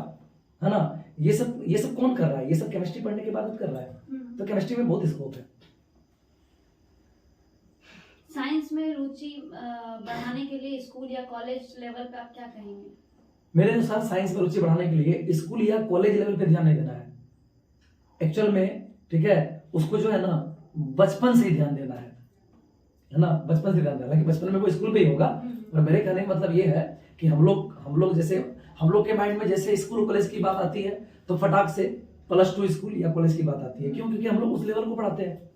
है ना, ये सब कौन कर रहा है? ये सब केमिस्ट्री पढ़ने के बाद कर रहा है। तो केमिस्ट्री में बहुत स्कोप है। साइंस में रुचि बढ़ाने के लिए स्कूल या कॉलेज लेवल पे आप क्या कहेंगे? मेरे अनुसार साइंस में रुचि बढ़ाने के लिए स्कूल या कॉलेज लेवल पे ध्यान नहीं देना है एक्चुअल में, ठीक है। उसको जो है ना बचपन से ही ध्यान देना है ना, बचपन से ध्यान देना है कि बचपन में वो स्कूल पे ही होगा। और मेरे कहने का मतलब ये है कि हम लोग जैसे हम लोग के माइंड में जैसे स्कूल कॉलेज की बात आती है तो फटाक से +2 स्कूल या कॉलेज की बात आती है। क्यों? क्योंकि हम लोग उस लेवल को पढ़ाते हैं,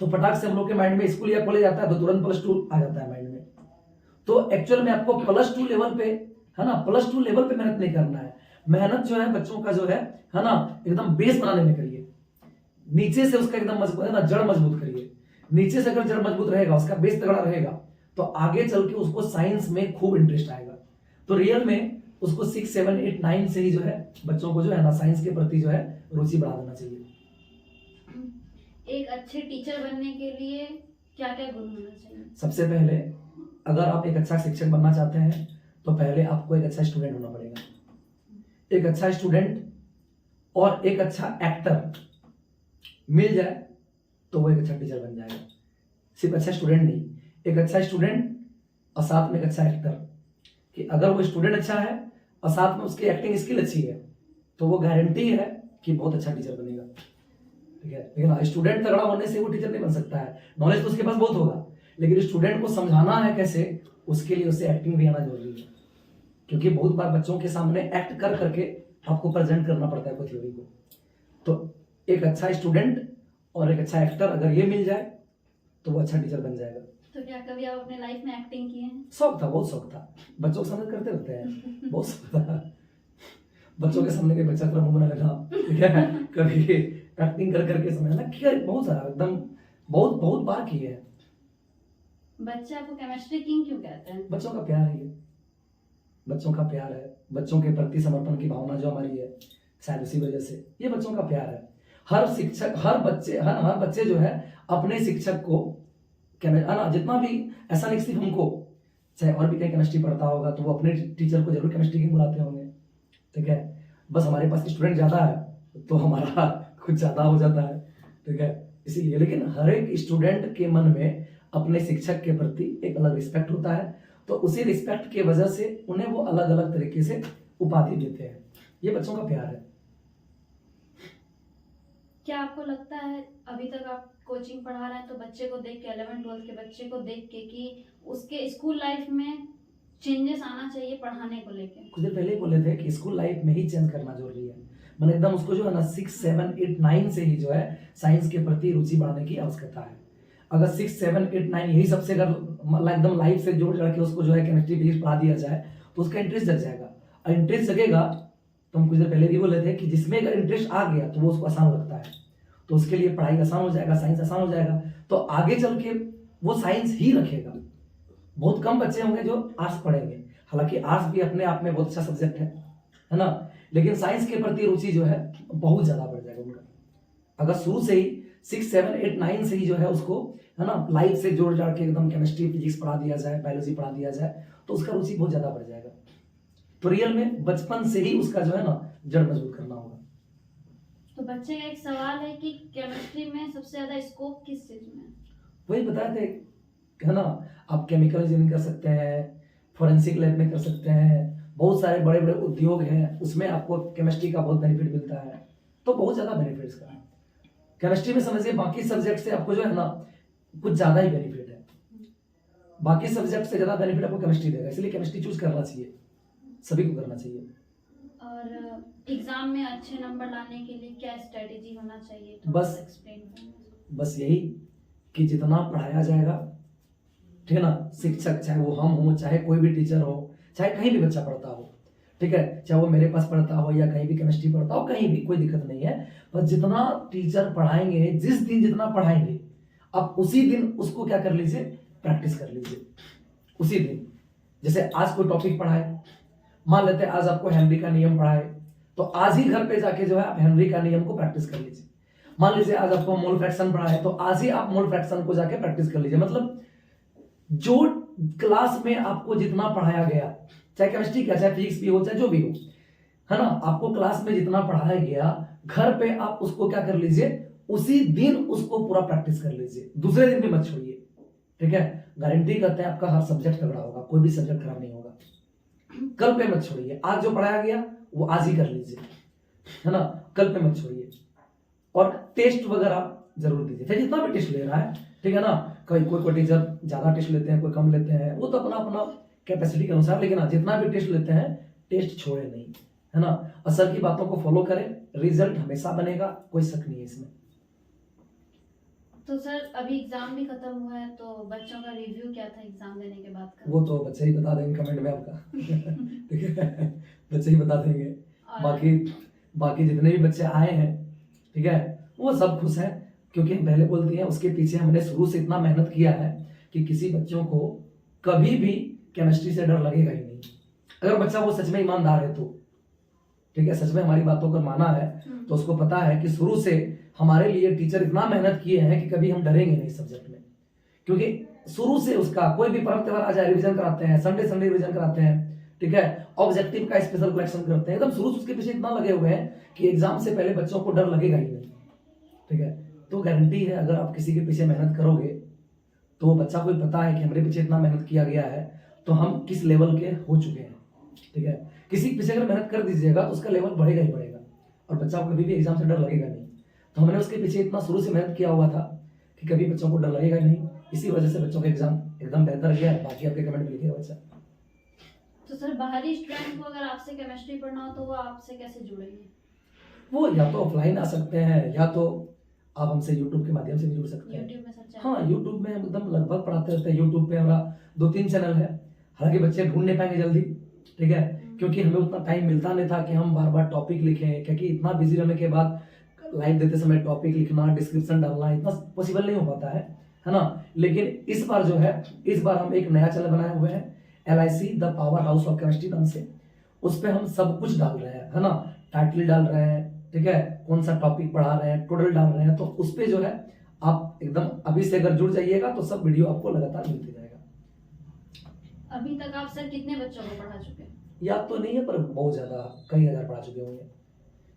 तो फटाक से हम लोग के माइंड में स्कूल या कॉलेज आता है तो तुरंत +2 आ जाता है माइंड में। तो एक्चुअल में आपको +2 लेवल पे, है ना, +2 लेवल पे मेहनत नहीं करना है। मेहनत जो है बच्चों का जो है ना, एकदम बेस बनाने में करिए, नीचे से उसका एकदम मजबूत, है ना, जड़ मजबूत करिए। नीचे से अगर जड़ मजबूत रहेगा, उसका बेस तगड़ा रहेगा, तो आगे चल के उसको साइंस में खूब इंटरेस्ट आएगा। तो रियल में उसको 6, 7, 8, 9 से ही जो है बच्चों को जो है ना साइंस के प्रति जो है रुचि बढ़ा देना चाहिए। एक अच्छे टीचर बनने के लिए क्या क्या गुण होना चाहिए? सबसे पहले अगर आप एक अच्छा शिक्षक बनना चाहते हैं तो पहले आपको एक अच्छा स्टूडेंट होना पड़ेगा। एक अच्छा स्टूडेंट और एक अच्छा एक्टर मिल जाए तो वो एक अच्छा टीचर बन जाएगा। सिर्फ अच्छा स्टूडेंट नहीं, एक अच्छा स्टूडेंट और साथ में एक अच्छा एक्टर, कि अगर वो स्टूडेंट अच्छा है और साथ में उसकी एक्टिंग स्किल अच्छी है तो वो गारंटी है कि बहुत अच्छा टीचर बनेगा, ठीक है। लेकिन स्टूडेंट तगड़ा होने से वो टीचर नहीं बन सकता है। नॉलेज तो उसके पास बहुत होगा, लेकिन स्टूडेंट को समझाना है कैसे, उसके लिए उसे एक्टिंग भी आना जरूरी है। क्योंकि बहुत बार बच्चों के सामने एक्ट कर करके आपको प्रेजेंट करना पड़ता है कोई थ्योरी को। तो एक अच्छा स्टूडेंट और एक अच्छा एक्टर अगर ये मिल जाए तो वो अच्छा टीचर बन जाएगा। तो क्या कभी आप अपने लाइफ में एक्टिंग किए हैं? शौक था, बहुत शौक था, बच्चों के सामने करते होते हैं, बहुत शौक था बच्चों के सामने के बच्चा तरह मुंह बना लेना, ठीक है, कभी एक्टिंग कर करके समझना, किया बहुत सारा, एकदम बहुत बहुत बार किए हैं। बच्चे आपको केमिस्ट्री किंग क्यों कहते हैं? बच्चों का प्यार है ये, बच्चों का प्यार है, बच्चों के प्रति समर्पण की भावना जो हमारी है, शायद उसी वजह से ये बच्चों का प्यार है। हर शिक्षक, हर बच्चे जो है अपने शिक्षक को जितना भी, ऐसा नहीं सिर्फ हमको, चाहे और भी कहीं केमिस्ट्री पढ़ता होगा तो वो अपने टीचर को जरूर केमिस्ट्री किंग बुलाते होंगे, ठीक है। बस हमारे पास स्टूडेंट ज्यादा है तो हमारा कुछ ज्यादा हो जाता है, ठीक है, इसीलिए। लेकिन हर एक स्टूडेंट के मन में अपने शिक्षक के प्रति एक अलग रिस्पेक्ट होता है, तो उसी रिस्पेक्ट की वजह से उन्हें वो अलग अलग तरीके से उपाधि देते हैं। ये बच्चों का प्यार है। क्या आपको लगता है अभी तक आप कोचिंग पढ़ा रहे हैं तो बच्चे को देख के, 11th 12th के बच्चे को देख के, कि उसके स्कूल लाइफ में चेंजेस आना चाहिए पढ़ाने को लेके? कुछ देर पहले ही बोले थे कि स्कूल लाइफ में ही चेंज करना जरूरी है। मैंने एकदम उसको जो है ना 6, 7, 8, 9 से ही जो है साइंस के प्रति रुचि बढ़ाने की आवश्यकता है। अगर 6, 7, 8, 9 यही सबसे अगर एकदम लाइफ से जोड़ के उसको जो है केमिस्ट्री फिजिक्स पढ़ा दिया जाए तो उसका इंटरेस्ट जग जाएगा। और इंटरेस्ट जगेगा तो हम कुछ देर पहले भी बोले थे कि जिसमें अगर इंटरेस्ट आ गया तो वो उसको आसान लगता है, तो उसके लिए पढ़ाई आसान हो जाएगा, साइंस आसान हो जाएगा, तो आगे चल के वो साइंस ही रखेगा। बहुत कम बच्चे होंगे जो आर्ट्स पढ़ेंगे, हालांकि आर्ट्स भी अपने आप में बहुत अच्छा सब्जेक्ट है ना, लेकिन साइंस के प्रति रुचि जो है बहुत ज्यादा बढ़ जाएगा उनका। अगर शुरू से ही 6, 7, 8, 9 से ही जो है उसको है ना लाइफ से जोड़ जाड़ के एकदम केमिस्ट्री फिजिक्स पढ़ा दिया जाए, बायोलॉजी पढ़ा दिया जाए, तो उसका रुचि बहुत ज्यादा बढ़ जाएगा। तो रियल में बचपन से ही उसका जो है ना जड़ मजबूत करना होगा। तो बच्चे का एक सवाल है कि केमिस्ट्री में सबसे ज्यादा स्कोप किस चीज में है? वही बताए थे है ना, आप केमिकल इंजीनियरिंग कर सकते हैं, फोरेंसिक लैब में कर सकते हैं, बहुत सारे बड़े बड़े उद्योग हैं, उसमें आपको केमिस्ट्री का बहुत बेनिफिट मिलता है। तो बहुत ज्यादा बेनिफिट्स का है केमिस्ट्री में। समझिए बाकी सब्जेक्ट से आपको जो है ना कुछ ज्यादा ही बेनिफिट है, बाकी सब्जेक्ट से ज्यादा बेनिफिट आपको केमिस्ट्री देगा, इसलिए केमिस्ट्री चूज करना चाहिए, सभी को करना चाहिए। और एग्जाम में अच्छे नंबर लाने के लिए क्या स्ट्रेटेजी होना चाहिए? तो बस एक्सप्लेन। बस यही कि जितना पढ़ाया जाएगा, ठीक है ना, शिक्षक चाहे वो हम हो, चाहे कोई भी टीचर हो, चाहे कहीं भी बच्चा पढ़ता हो, ठीक है, चाहे वो मेरे पास पढ़ता हो या कहीं भी केमिस्ट्री पढ़ता हो, कहीं भी कोई दिक्कत नहीं है। पर जितना टीचर पढ़ाएंगे, जिस दिन जितना पढ़ाएंगे, आप उसी दिन उसको क्या कर लीजिए, प्रैक्टिस कर लीजिए उसी दिन। जैसे आज कोई टॉपिक पढ़ाए, मान लेते हैं आज आपको हेनरी का नियम पढ़ाए, तो आज ही घर पे जाके जो है आप हेनरी का नियम को प्रैक्टिस कर लीजिए। मान लीजिए आज आपको मोल फ्रैक्शन पढ़ाए, तो आज ही आप मोल फ्रैक्शन को जाके प्रैक्टिस कर लीजिए। मतलब जो क्लास में आपको जितना पढ़ाया गया, चाहे केमिस्ट्री का, चाहे फिजिक्स भी हो, चाहे जो भी हो, है ना, आपको क्लास में जितना पढ़ाया गया, घर पे आप उसको क्या कर लीजिए, उसी दिन उसको पूरा प्रैक्टिस कर लीजिए, दूसरे दिन भी मत छोड़िए, ठीक है। गारंटी करते हैं आपका हर सब्जेक्ट तगड़ा होगा, कोई भी सब्जेक्ट खराब नहीं होगा। कल पे मत छोड़िए, आज जो पढ़ाया गया वो आज ही कर लीजिए, है ना, कल पे मत छोड़िए। और टेस्ट वगैरह जरूर दीजिए, चाहे जितना भी टेस्ट ले रहा है, ठीक है ना। कोई टीचर ज्यादा टेस्ट लेते हैं, कोई कम लेते हैं, वो तो अपना अपना कैपेसिटी के अनुसार, लेकिन जितना भी टेस्ट लेते हैं टेस्ट छोड़े नहीं, है ना। और सर की बातों को फॉलो करें, रिजल्ट हमेशा बनेगा, कोई शक नहीं है इसमें। तो सर अभी एग्जाम भी खत्म हुआ है, तो बच्चों का रिव्यू क्या था एग्जाम देने के बाद का? वो तो बच्चे ही बता देंगे कमेंट में आपका ठीक है, बच्चे ही बता देंगे। बाकी जितने भी बच्चे आए हैं, ठीक है, वो सब खुश हैं, क्योंकि हम पहले बोल दिए उसके पीछे हमने शुरू से इतना मेहनत किया है कि किसी बच्चों को कभी भी केमिस्ट्री से डर लगेगा ही नहीं। अगर बच्चा वो सच में ईमानदार है तो, ठीक है, सच में हमारी बातों को माना है, तो उसको पता है कि शुरू से हमारे लिए टीचर इतना मेहनत किए हैं कि कभी हम डरेंगे नहीं सब्जेक्ट में। क्योंकि शुरू से उसका कोई भी पर्व त्योहार आ जाए, रिवीजन कराते हैं, संडे रिवीजन कराते हैं, ठीक है, ऑब्जेक्टिव का स्पेशल कलेक्शन करते हैं, एकदम शुरू से उसके पीछे इतना लगे हुए हैं कि एग्जाम से पहले बच्चों को डर लगेगा ही नहीं, ठीक है। तो गारंटी है अगर आप किसी के पीछे मेहनत करोगे, तो वो बच्चा को पता है कि हमारे पीछे इतना मेहनत किया गया है, तो हम किस लेवल के हो चुके हैं, ठीक है। किसी के पीछे अगर मेहनत कर दीजिएगा तो उसका लेवल बढ़ेगा ही बढ़ेगा, और बच्चा को कभी भी एग्जाम से डर लगेगा नहीं। तो हमने उसके पीछे इतना शुरू से मेहनत किया हुआ था कि कभी बच्चों को डर लगेगा ही नहीं, इसी वजह से बच्चों का एग्जाम एकदम बेहतर गया। बाकी आपके कमेंट में लिखिएगा बच्चा। तो सर बाहरी स्टूडेंट को अगर आपसे केमिस्ट्री पढ़ना हो तो वो आपसे कैसे जुड़ेंगे? वो या तो ऑफलाइन आ सकते हैं, या तो आप हमसे यूट्यूब के माध्यम से भी जुड़ सकते हैं। यूट्यूब में सर्च? हाँ, यूट्यूब में हम एकदम लगभग पढ़ाते रहते हैं। यूट्यूब पे हमारा 2-3 चैनल है, हालांकि बच्चे ढूंढ नहीं पाएंगे जल्दी, ठीक है, क्योंकि हमें उतना टाइम मिलता नहीं था कि हम बार बार टॉपिक लिखें, क्योंकि इतना बिजी रहने के बाद लाइव देते समय टॉपिक लिखना, डिस्क्रिप्शन डालना इतना पॉसिबल नहीं हो पाता है ना। लेकिन इस बार जो है, इस बार हम एक नया चैनल बनाए हुए हैं, LIC the power house of chemistry नाम से। उस पर हम सब कुछ डाल रहे हैं, है ना, टाइटल डाल रहे हैं, ठीक है, कौन सा टॉपिक पढ़ा रहे हैं, टोटल डाल रहे हैं। तो उस पे जो है आप एकदम अभी से अगर जुड़ जाइएगा तो सब वीडियो आपको लगातार मिलते जाएगा। अभी तक आप सर कितने बच्चों को पढ़ा चुके हैं? याद तो नहीं है, पर बहुत ज्यादा, कई हजार पढ़ा चुके होंगे,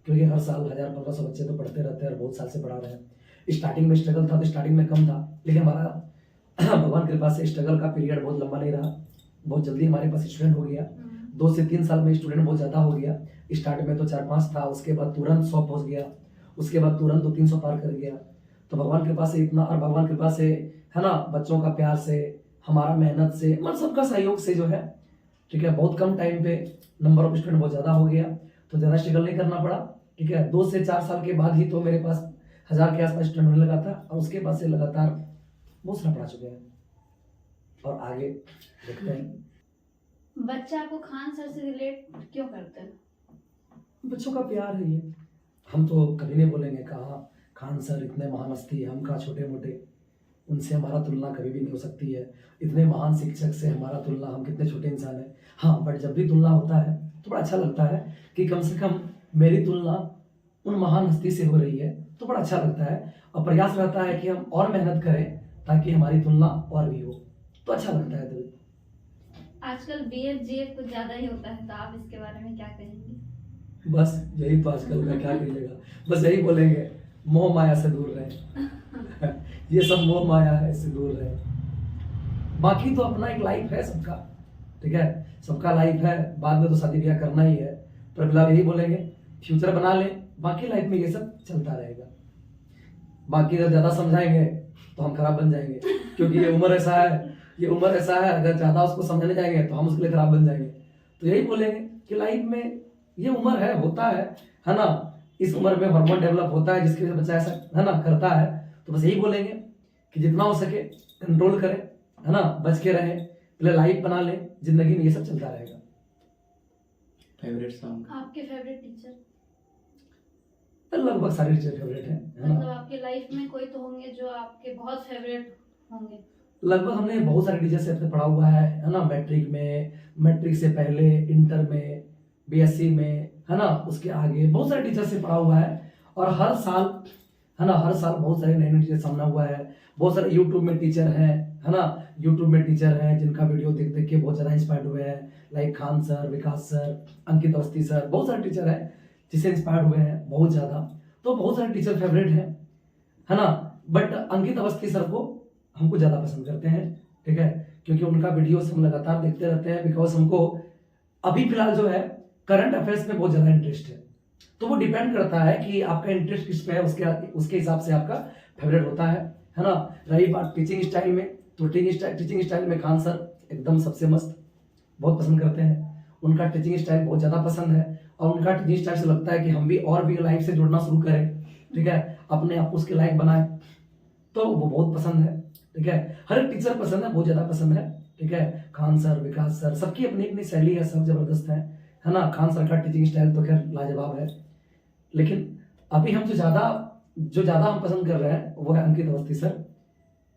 क्योंकि हर साल 1000-1500 बच्चे तो पढ़ते रहते हैं और बहुत साल से पढ़ा रहे हैं। स्टार्टिंग में स्ट्रगल था, तो स्टार्टिंग में कम था, लेकिन हमारा भगवान कृपा से स्ट्रगल का पीरियड बहुत लंबा नहीं रहा, बहुत जल्दी हमारे पास स्टूडेंट हो गया। 2 से 3 साल में स्टूडेंट बहुत ज्यादा हो गया। स्टार्ट में तो 4-5 था, उसके बाद तुरंत 100 पहुंच गया, उसके बाद तुरंत 200-300 पार कर गया। तो भगवान कृपा से इतना, और भगवान कृपा से, है ना, बच्चों का प्यार से, हमारा मेहनत से, मतलब सबका सहयोग से जो है, ठीक है, बहुत कम टाइम पे नंबर ऑफ स्टूडेंट बहुत ज्यादा हो गया, तो ज्यादा स्ट्रगल नहीं करना पड़ा, ठीक है। 2 से 4 साल के बाद ही तो मेरे पास 1000 के आसपास स्टूडेंट होने लगा था, और उसके बाद से लगातार बहुत सारा पढ़ा चुके हैं, और आगे देखते हैं। बच्चे आपको खान सर से रिलेट क्यों करते हैं? बच्चों का प्यार है ये, हम तो कभी नहीं बोलेंगे कहा खान सर इतने महान हस्ती, हम कहा छोटे मोटे, उनसे हमारा तुलना कभी भी नहीं हो सकती है। इतने महान शिक्षक से हमारा तुलना, हम कितने छोटे इंसान हैं। हाँ, बट जब भी तुलना होता है तो बड़ा अच्छा लगता है कि कम से कम मेरी तुलना उन महान हस्ती से हो रही है, तो बड़ा अच्छा लगता है। और प्रयास रहता है कि हम और मेहनत करें ताकि हमारी तुलना और भी हो, तो अच्छा लगता है। दिल आजकल बीएफ जीएफ कुछ ज्यादा ही होता है, तो आप इसके बारे में क्या कहेंगे? बस यही तो आजकल का क्या करिएगा, बस यही बोलेंगे, मोह माया से दूर रहे। ये सब मोह माया है, इससे दूर रहे। बाकी तो अपना एक लाइफ है सबका, ठीक है, सबका लाइफ है, बाद में तो शादी ब्याह करना ही है, पर फिलहाल यही बोलेंगे फ्यूचर बना लें, बाकी लाइफ में ये सब चलता रहेगा। बाकी अगर ज्यादा समझाएंगे तो हम खराब बन जाएंगे, क्योंकि ये उम्र ऐसा है, ये उम्र ऐसा है, अगर ज्यादा उसको समझने जाएंगे तो हम उसके लिए खराब बन जाएंगे। तो यही बोलेंगे कि लाइफ में ये उम्र है, होता है ना, इस उम्र में हार्मोन डेवलप होता है जिसकी वजह से बच्चा ऐसा है ना करता है। तो बस यही बोलेंगे कि जितना हो सके कंट्रोल करें, है ना, बच के रहें, पहले लाइफ बना लें, जिंदगी में ये सब चलता रहेगा। Favourite song? आपके फेवरेट टीचर? लगभग सारे टीचर फेवरेट हैं, है ना। मतलब आपकी लाइफ में कोई तो होंगे जो आपके बहुत फेवरेट होंगे। लगभग हमने बहुत सारे टीचर से अपने पढ़ा हुआ है ना, मैट्रिक में, मैट्रिक से पहले, इंटर में, बीएससी में, है ना, उसके आगे बहुत सारे टीचर से पढ़ा हुआ है। और हर साल, है ना, हर साल बहुत सारे नए नए टीचर सामना हुआ है। बहुत सारे यूट्यूब में टीचर हैं, है ना, यूट्यूब में टीचर हैं जिनका वीडियो देख देख के बहुत ज़्यादा इंस्पायर्ड हुए हैं, लाइक खान सर, विकास सर, अंकित अवस्थी सर, बहुत सारे टीचर हैं जिससे इंस्पायर्ड हुए हैं बहुत ज़्यादा। तो बहुत सारे टीचर फेवरेट हैं, है ना, बट अंकित अवस्थी सर को हमको ज़्यादा पसंद करते हैं, ठीक है, क्योंकि उनका वीडियोस हम लगातार देखते रहते हैं। बिकॉज हमको अभी फिलहाल जो है करंट अफेयर्स में बहुत ज़्यादा इंटरेस्ट है, तो वो डिपेंड करता है कि आपका इंटरेस्ट किस पे है, उसके हिसाब से आपका फेवरेट होता है ना। रही बात टीचिंग स्टाइल में, तो टीचिंग स्टाइल में खान सर एकदम सबसे मस्त, बहुत पसंद करते हैं। उनका टीचिंग स्टाइल बहुत ज़्यादा पसंद है, और उनका टीचिंग स्टाइल से लगता है कि हम भी और भी लाइफ से जुड़ना शुरू करें, ठीक है, अपने आप उसके लायक बनाए, तो वो बहुत पसंद है, ठीक है। हर एक टीचर पसंद है, बहुत ज़्यादा पसंद है, ठीक है। खान सर, विकास सर, सबकी अपनी अपनी शैली है, सब जबरदस्त है ना। खान सर का टीचिंग स्टाइल तो खैर लाजवाब है, लेकिन अभी हम जो ज़्यादा हम पसंद कर रहे हैं वो है अंकित अवस्थी सर,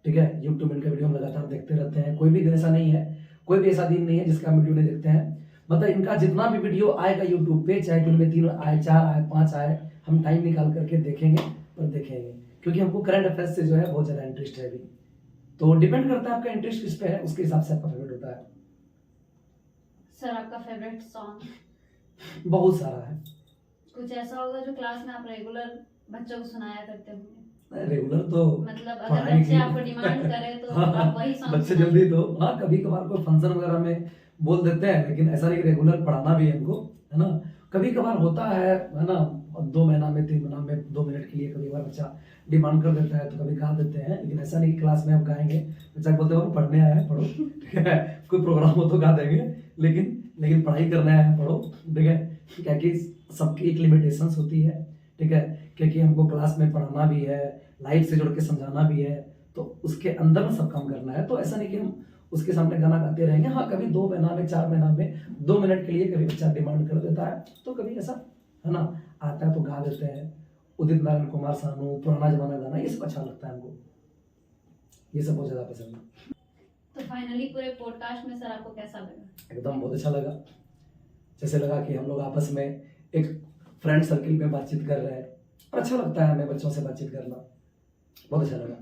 ठीक है। यूट्यूब में इनका वीडियो हम लगातार देखते रहते हैं, कोई भी दिन ऐसा नहीं है, कोई भी ऐसा दिन नहीं है जिसका वीडियो नहीं देखते हैं। मतलब इनका जितना भी वीडियो आएगा यूट्यूब पे, चाहे दिन में 3 आए, 4 आए, 5 आए, हम टाइम निकाल करके देखेंगे, पर देखेंगे, क्योंकि हमको करंट अफेयर्स से जो है बहुत ज़्यादा इंटरेस्ट है अभी। तो डिपेंड करता है आपका इंटरेस्ट किस पे है, उसके हिसाब से आपका फेवरेट होता है। सर आपका फेवरेट सॉन्ग? बहुत सारा है। कुछ ऐसा होगा जो क्लास में आप रेगुलर बच्चों को सुनाया करते होंगे? रेगुलर तो मतलब अगर पढ़ाई बच्चे की- आपको डिमांड करें तो हाँ, आप वही सॉन्ग बच्चे जल्दी तो, हाँ, कभी कभार कोई फंक्शन वगैरह में बोल देते हैं, लेकिन ऐसा नहीं कि रेगुलर पढ़ाना भी है हमको, है ना। कभी कभार होता है ना, 2 महीना में, 3 महीना में 2 मिनट के लिए कभी बार बच्चा डिमांड कर देता है तो कभी गा देते हैं, लेकिन ऐसा नहीं कि क्लास में आप गाएंगे, बच्चा बोलते हो पढ़ने आया है पढ़ो, ठीक है, कोई प्रोग्राम हो तो गा देंगे, लेकिन पढ़ाई करने आया है पढ़ो, ठीक है, क्या कि सबकी एक लिमिटेशंस होती है, ठीक है, क्योंकि हमको क्लास में पढ़ाना भी है, लाइफ से जुड़ के समझाना भी है, तो उसके अंदर में सब काम करना है। तो ऐसा नहीं कि हम उसके सामने गाना गाते रहेंगे। हाँ, कभी 2 महीना में, 4 महीना में 2 मिनट के लिए कभी बच्चा डिमांड कर देता है, तो कभी ऐसा, है ना, आता है तो गा देते हैं। उदित नारायण कुमार सानू, पुराना जमाना गाना, ये सब अच्छा लगता है हमको, ये सब बहुत ज़्यादा पसंद है। तो फाइनली पूरे पॉडकास्ट में सर आपको कैसा लगा? एकदम बहुत अच्छा लगा, जैसे लगा कि हम लोग आपस में एक फ्रेंड सर्किल में बातचीत कर रहे हैं, और अच्छा लगता है हमें बच्चों से बातचीत करना, बहुत अच्छा लगा।